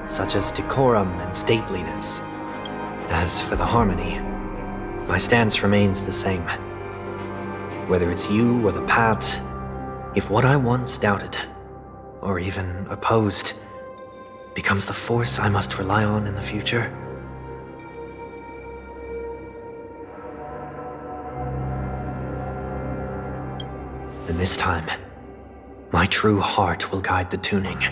Such as decorum and stateliness. As for the harmony, my stance remains the same. Whether it's you or the paths, if what I once doubted, or even opposed, becomes the force I must rely on in the future, then this time, my true heart will guide the tuning.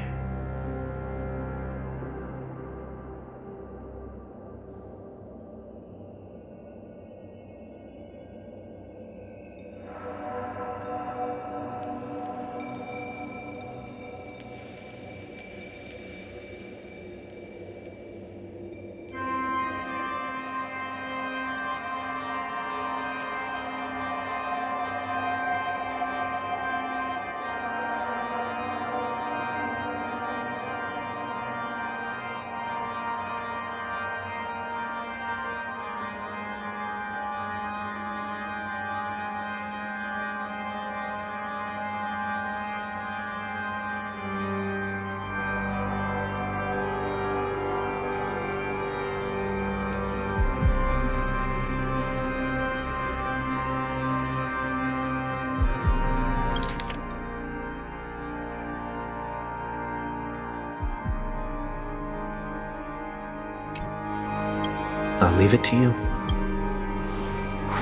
I'll leave it to you.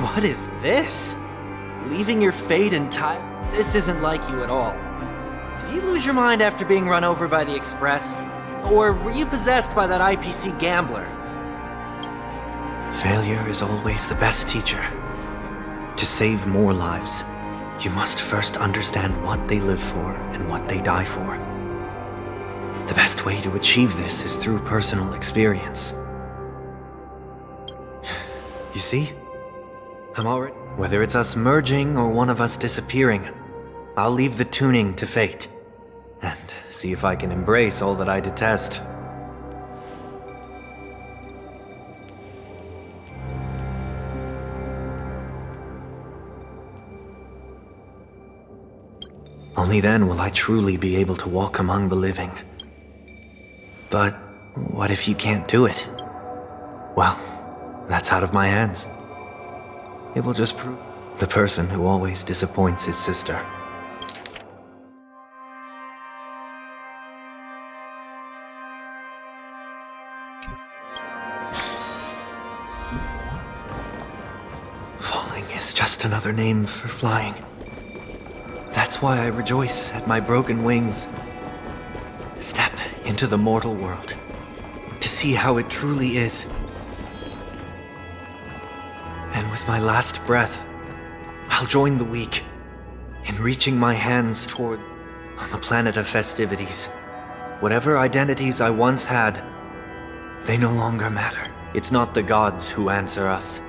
What is this? Leaving your fate entire... This isn't like you at all. Did you lose your mind after being run over by the Express? Or were you possessed by that IPC gambler? Failure is always the best teacher. To save more lives, you must first understand what they live for and what they die for. The best way to achieve this is through personal experience. You see? I'm already... Whether it's us merging or one of us disappearing, I'll leave the tuning to fate. And see if I can embrace all that I detest. Only then will I truly be able to walk among the living. But what if you can't do it? Well, that's out of my hands. It will just prove the person who always disappoints his sister. Falling is just another name for flying. That's why I rejoice at my broken wings. Step into the mortal world to see how it truly is. And with my last breath, I'll join the weak in reaching my hands toward on the planet of festivities. Whatever identities I once had, they no longer matter. It's not the gods who answer us,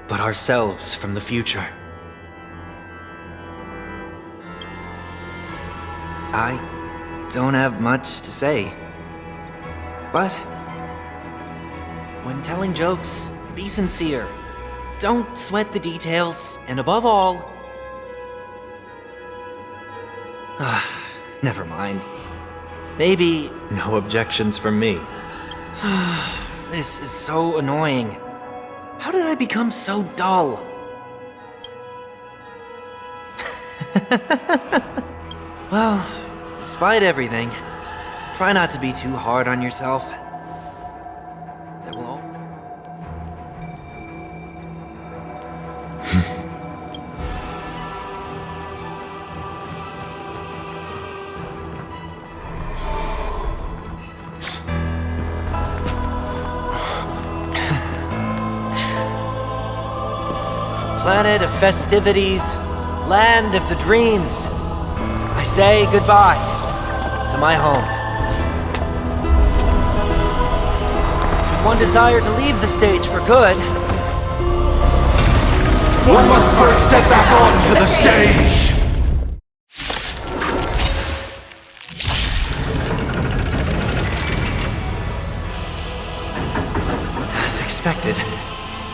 but ourselves from the future. I don't have much to say. But when telling jokes, be sincere. Don't sweat the details, and above all... never mind. Maybe no objections from me. This is so annoying. How did I become so dull? Well, despite everything, try not to be too hard on yourself. That will all... Planet of festivities, land of the dreams. I say goodbye to my home. Should one desire to leave the stage for good, One must first step back onto the stage! as expected,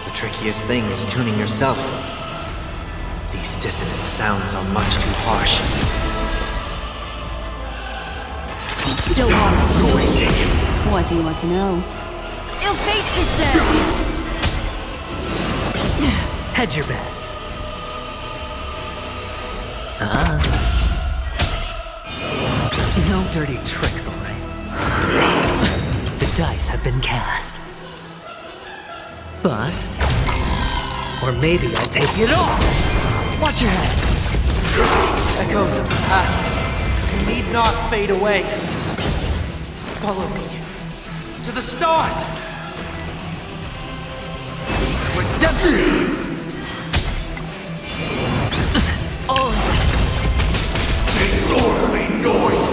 the trickiest thing is tuning yourself. These dissonant sounds are much too harsh. Still noisy. What do you want to know? Ill fate is served. Hedge your bets. No dirty tricks, alright. The dice have been cast. Bust. Or maybe I'll take it off! Watch your head! Echoes of the past need not fade away. Follow me to the stars! Redemption! Disorderly noise!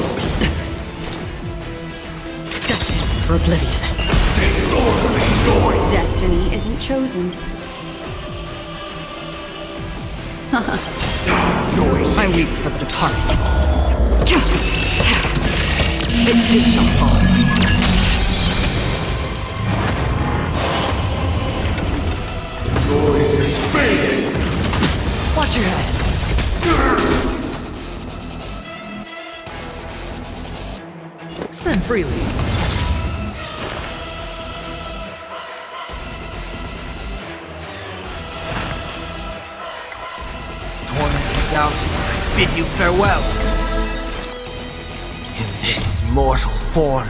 Destined for oblivion. Disorderly noise! Destiny isn't chosen. Noise! I weep for the departed. It too shall fall. Noise is fading! Watch your head! Spend freely. Torment without, I bid you farewell. In this mortal form.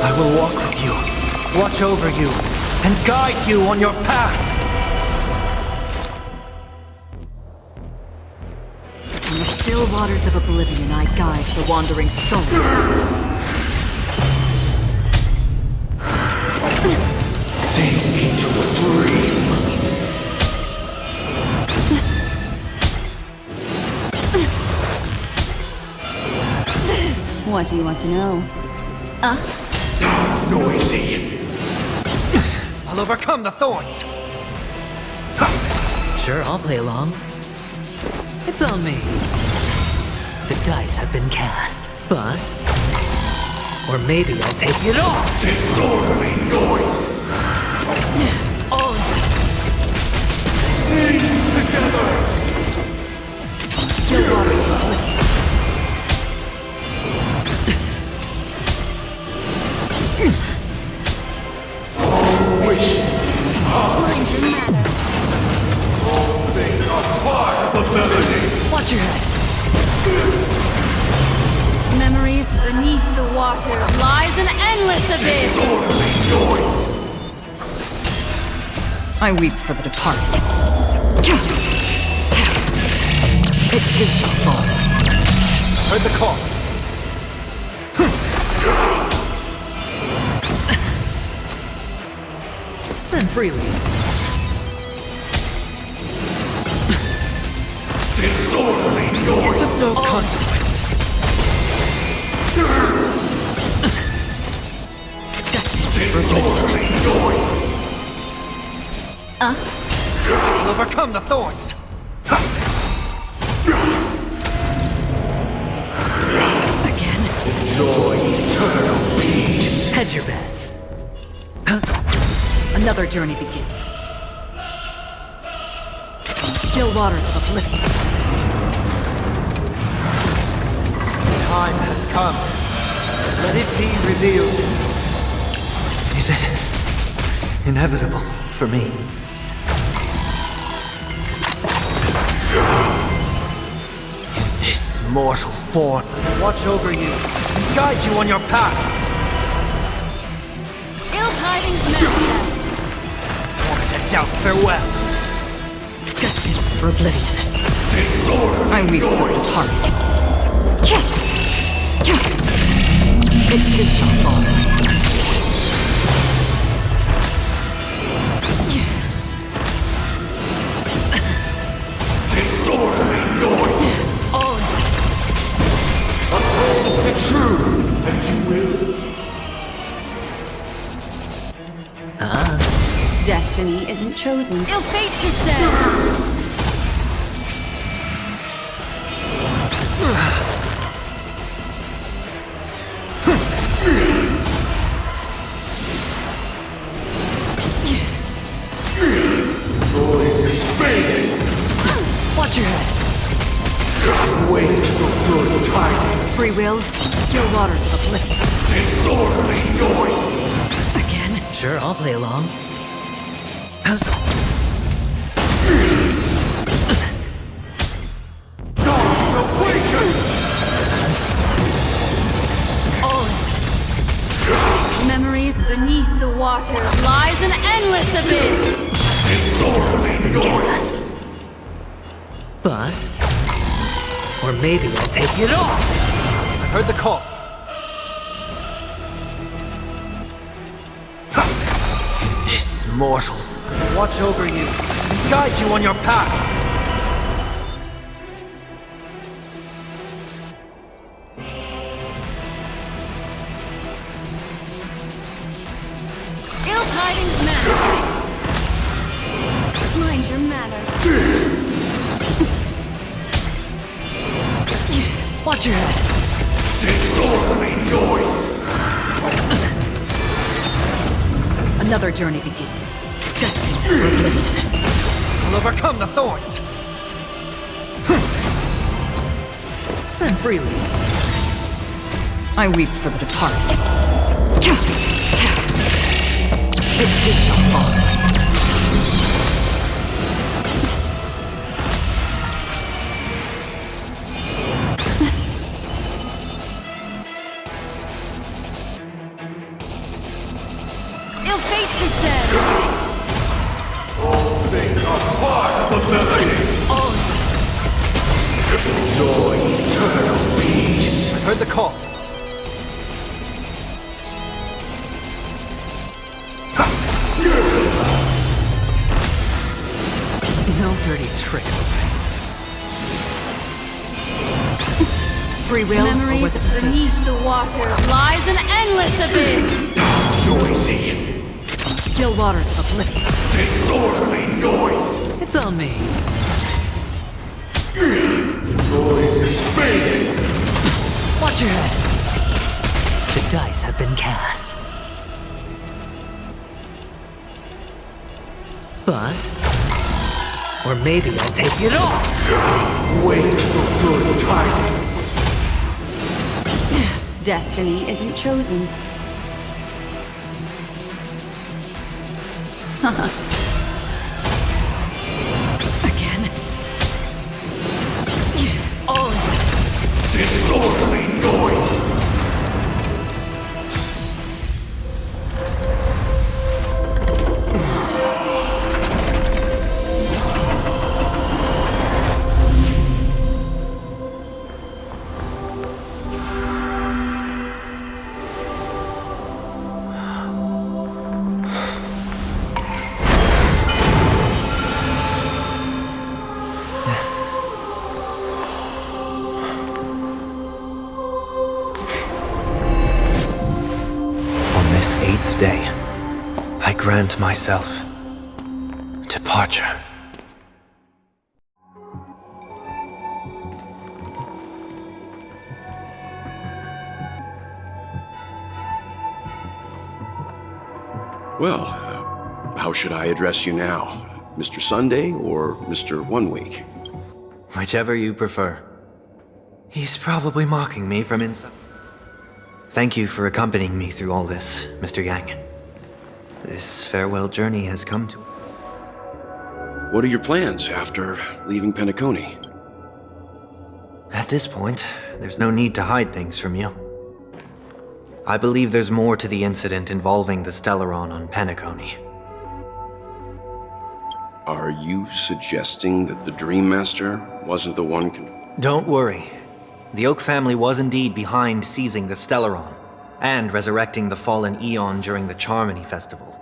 I will walk with you, watch over you, and guide you on your path. In the still waters of oblivion, I guide the wandering souls. Sink into a dream! What do you want to know? Noisy! I'll overcome the thorns. Sure, I'll play along. It's on me. The dice have been cast. Bust. Or maybe I'll take it off. Disorderly noise! Sing together! Still waters of oblivion. All wishes are all things are part of the melody! Watch your head. Memories beneath the waters lies an endless abyss. Disorderly noise! I weep for the departed. It too shall fall. Heard the call. Spend freely. Disorderly noise! It's of no consequence. Disorderly noise! I'll overcome the thorns. Enjoy eternal peace. Hedge your bets. Another journey begins. Still waters of oblivion. Time has come. Let it be revealed. Is it inevitable for me? In this mortal form, watch over you, guide you on your path. Ill tidings manifest. Wanted to doubt farewell. Destined for oblivion. Disorder. I weep for his heart. It too shall fall. Disorderly noise. Uphold the truth, and you will. Destiny isn't chosen. Ill fate descends. Noise is fading. Watch your head. Wait for good timing. Free will, still waters of oblivion. Disorderly noise. Again? Sure, I'll play along. Gods awaken! Memories beneath the water lies an endless abyss. Disorderly noise. Bust. Or maybe I'll take it off. I've heard the call. This mortal watch over you, guide you on your path. Ill tidings manifest. Mind your manners. Watch your head. Disorderly noise. Another journey begins. Destined for oblivion. I'll overcome the thorns. Spend freely. I weep for the departed. It too shall fall. Ill fate descends. All things are part of ability. Enjoy eternal peace. I've heard the call. No dirty tricks. Free will, or Memories was it fate? beneath the water lies an endless abyss. Noisy. Still waters of oblivion. Disorderly noise. It's on me. Noise is fading. Watch your head. The dice have been cast. Bust. Or maybe I'll take it off. Wait for good tidings. Destiny isn't chosen. Again? Disorderly noise. This 8th day, I grant myself departure. Well, how should I address you now? Mr. Sunday or Mr. 1 Week? Whichever you prefer. He's probably mocking me from inside. Thank you for accompanying me through all this, Mr. Yang. This farewell journey has come to... What are your plans after leaving Penacony? At this point, there's no need to hide things from you. I believe there's more to the incident involving the Stellaron on Penacony. Are you suggesting that the Dream Master wasn't the one Don't worry. The Oak family was indeed behind seizing the Stellaron and resurrecting the fallen Eon during the Charmony Festival.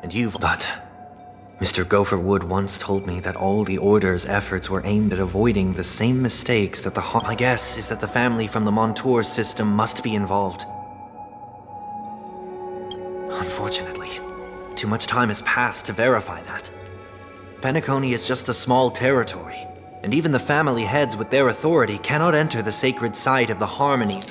And you've... But Mr. Gopherwood once told me that all the Order's efforts were aimed at avoiding the same mistakes that My guess is that the family from the Montour system must be involved. Unfortunately, too much time has passed to verify that. Penacony is just a small territory, and even the family heads with their authority cannot enter the sacred site of the Harmony.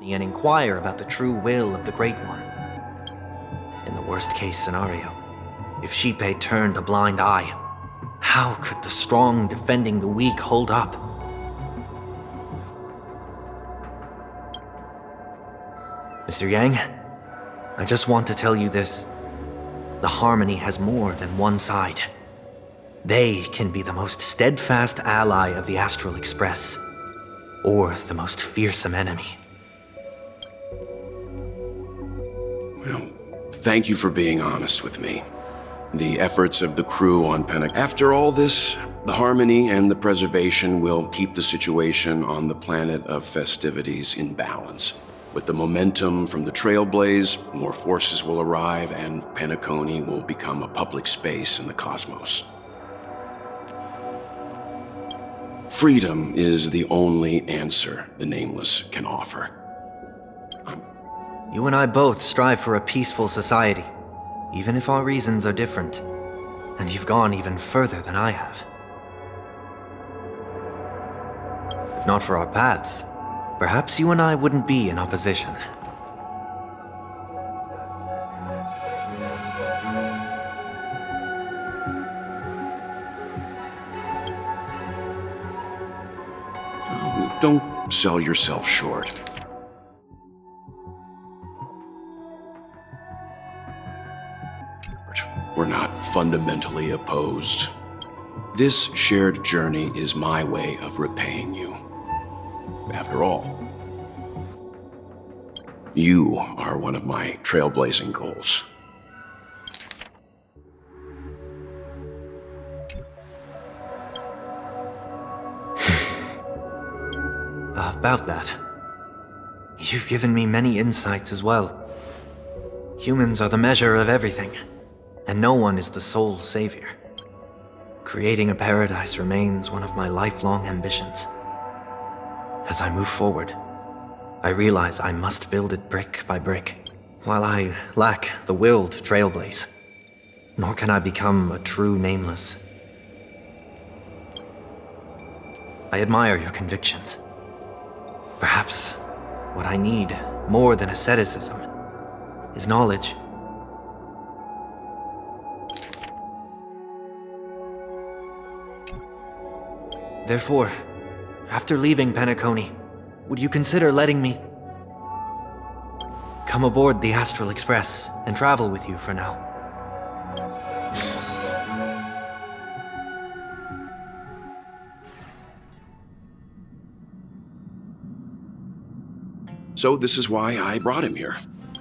And inquire about the true will of the Great One. In the worst-case scenario, if Xipe turned a blind eye, how could the strong defending the weak hold up? Mr. Yang, I just want to tell you this. The Harmony has more than one side. They can be the most steadfast ally of the Astral Express, or the most fearsome enemy. Well, thank you for being honest with me. The efforts of the crew on Penacony. After all this, the Harmony and the Preservation will keep the situation on the planet of festivities in balance. With the momentum from the Trailblaze, more forces will arrive and Penacony will become a public space in the cosmos. Freedom is the only answer the Nameless can offer. You and I both strive for a peaceful society, even if our reasons are different. And you've gone even further than I have. If not for our paths, perhaps you and I wouldn't be in opposition. Don't sell yourself short. We're not fundamentally opposed. This shared journey is my way of repaying you. After all, you are one of my trailblazing goals. About that, you've given me many insights as well. Humans are the measure of everything, and no one is the sole savior. Creating a paradise remains one of my lifelong ambitions. As I move forward, I realize I must build it brick by brick. While I lack the will to trailblaze, nor can I become a true Nameless. I admire your convictions. Perhaps what I need, more than asceticism, is knowledge. Therefore, after leaving Penacony, would you consider letting me come aboard the Astral Express and travel with you for now? So this is why I brought him here.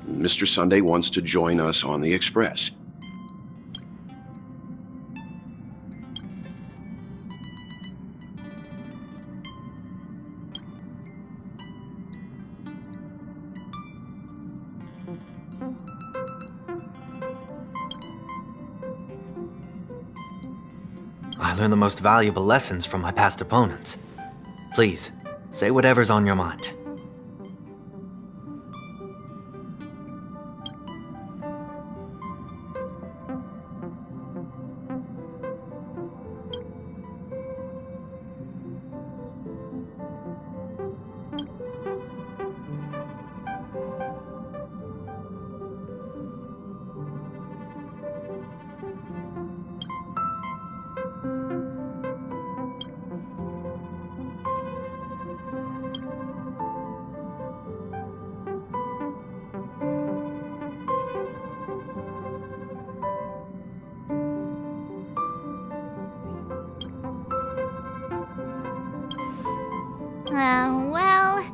Mr. Sunday wants to join us on the Express. I learned the most valuable lessons from my past opponents. Please, say whatever's on your mind. Well,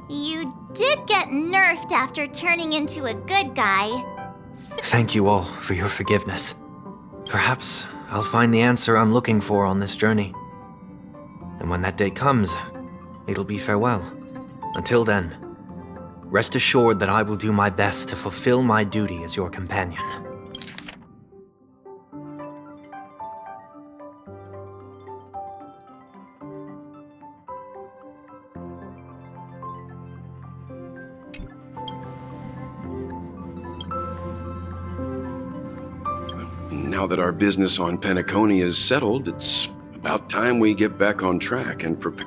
you did get nerfed after turning into a good guy. Thank you all for your forgiveness. Perhaps I'll find the answer I'm looking for on this journey. And when that day comes, it'll be farewell. Until then, rest assured that I will do my best to fulfill my duty as your companion. Now that our business on Penacony is settled, it's about time we get back on track and prepare.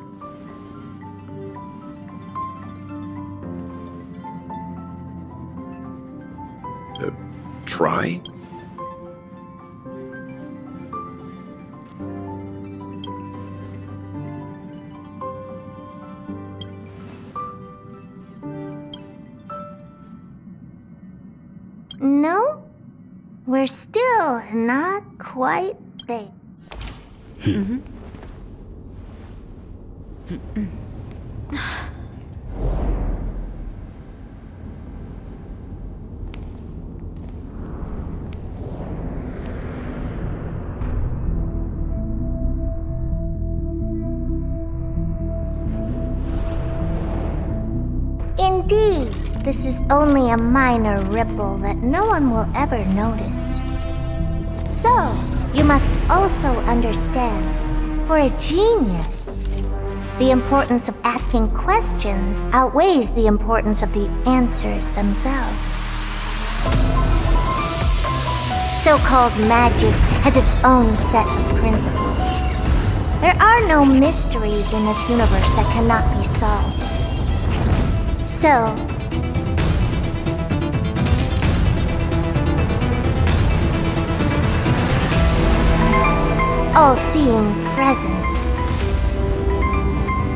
Try? No, we're still not quite there. Indeed, this is only a minor ripple that no one will ever notice. So, you must also understand, for a genius, the importance of asking questions outweighs the importance of the answers themselves. So-called magic has its own set of principles. There are no mysteries in this universe that cannot be solved. So, all-seeing presence.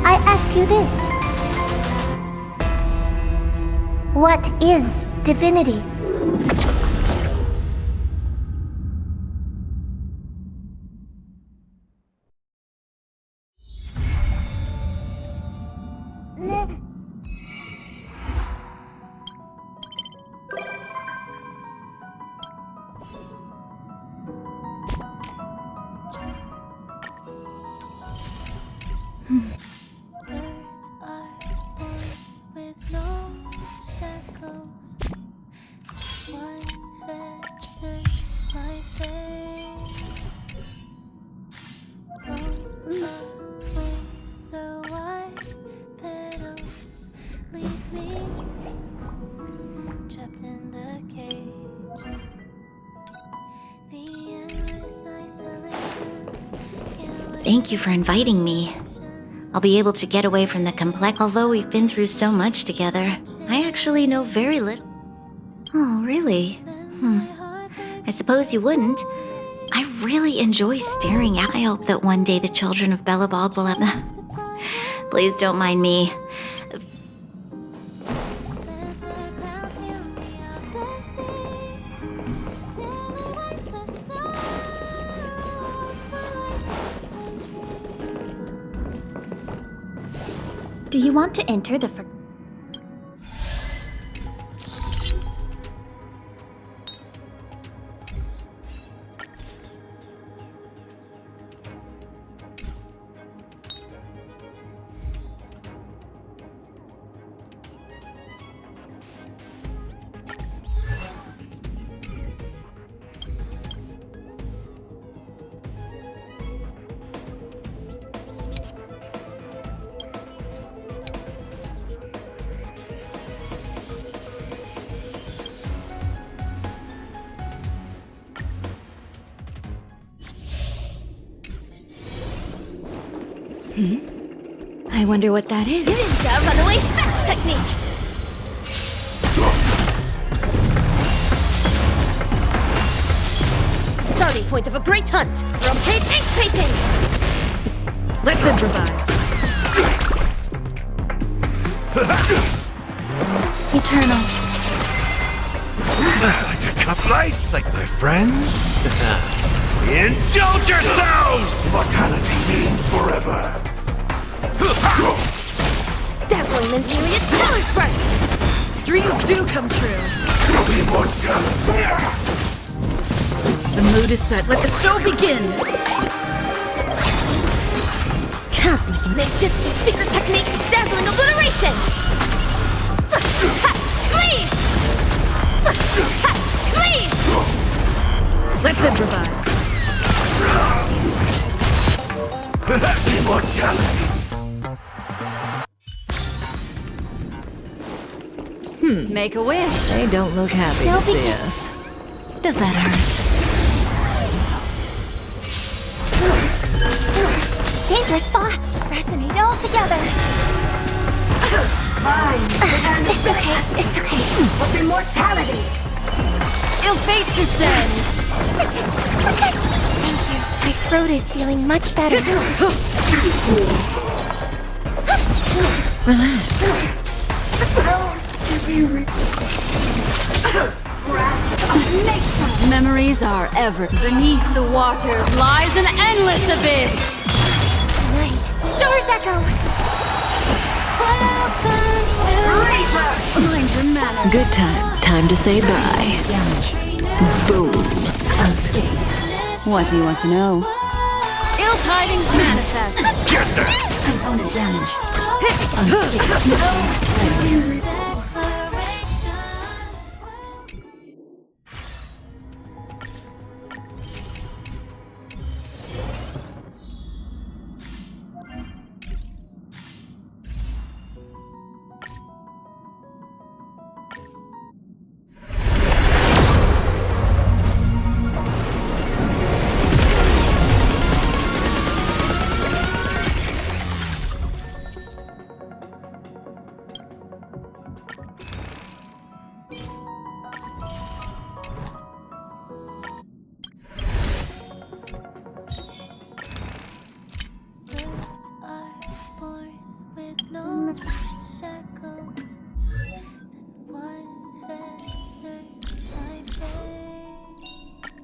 I ask you this. What is divinity? Thank you for inviting me. I'll be able to get away from the complex. Although we've been through so much together, I actually know very little. Oh, really? I suppose you wouldn't. I really enjoy staring at. I hope that one day the children of Belobog will have the. Please don't mind me. Do you want to enter the I wonder what that is. Ninja runaway fast technique! Starting point of a great hunt! From ink painting! Let's improvise. Eternal. Like a cup of ice, like my friends. Indulge yourselves! Mortality means forever. Dazzling Imperial Colors Burst! Dreams do come true. The mood is set. Let the show begin! Cosmic Ninjutsu Secret Technique Dazzling Obliteration! Please! Please! Let's improvise. Make a wish. They don't look happy to see us. Does that hurt? Dangerous thoughts resonate all together. It's okay, it's okay. Of immortality! Ill fate descends! Protect! Thank you. My throat is feeling much better. Relax. Memories are ever. Beneath the waters lies an endless abyss. Tonight, Stars Echo. Mind your manners. Good times. Time to say bye. Boom. Unscathed. What do you want to know? Ill tidings manifest. Get that! Component damage. Unscathed.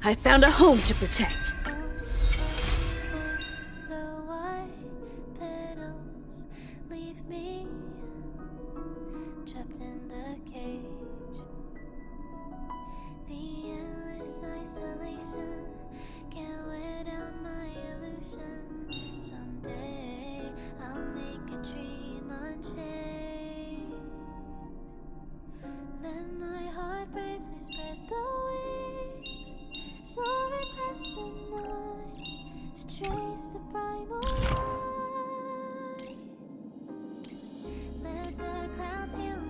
I found a home to protect. Let the clouds heal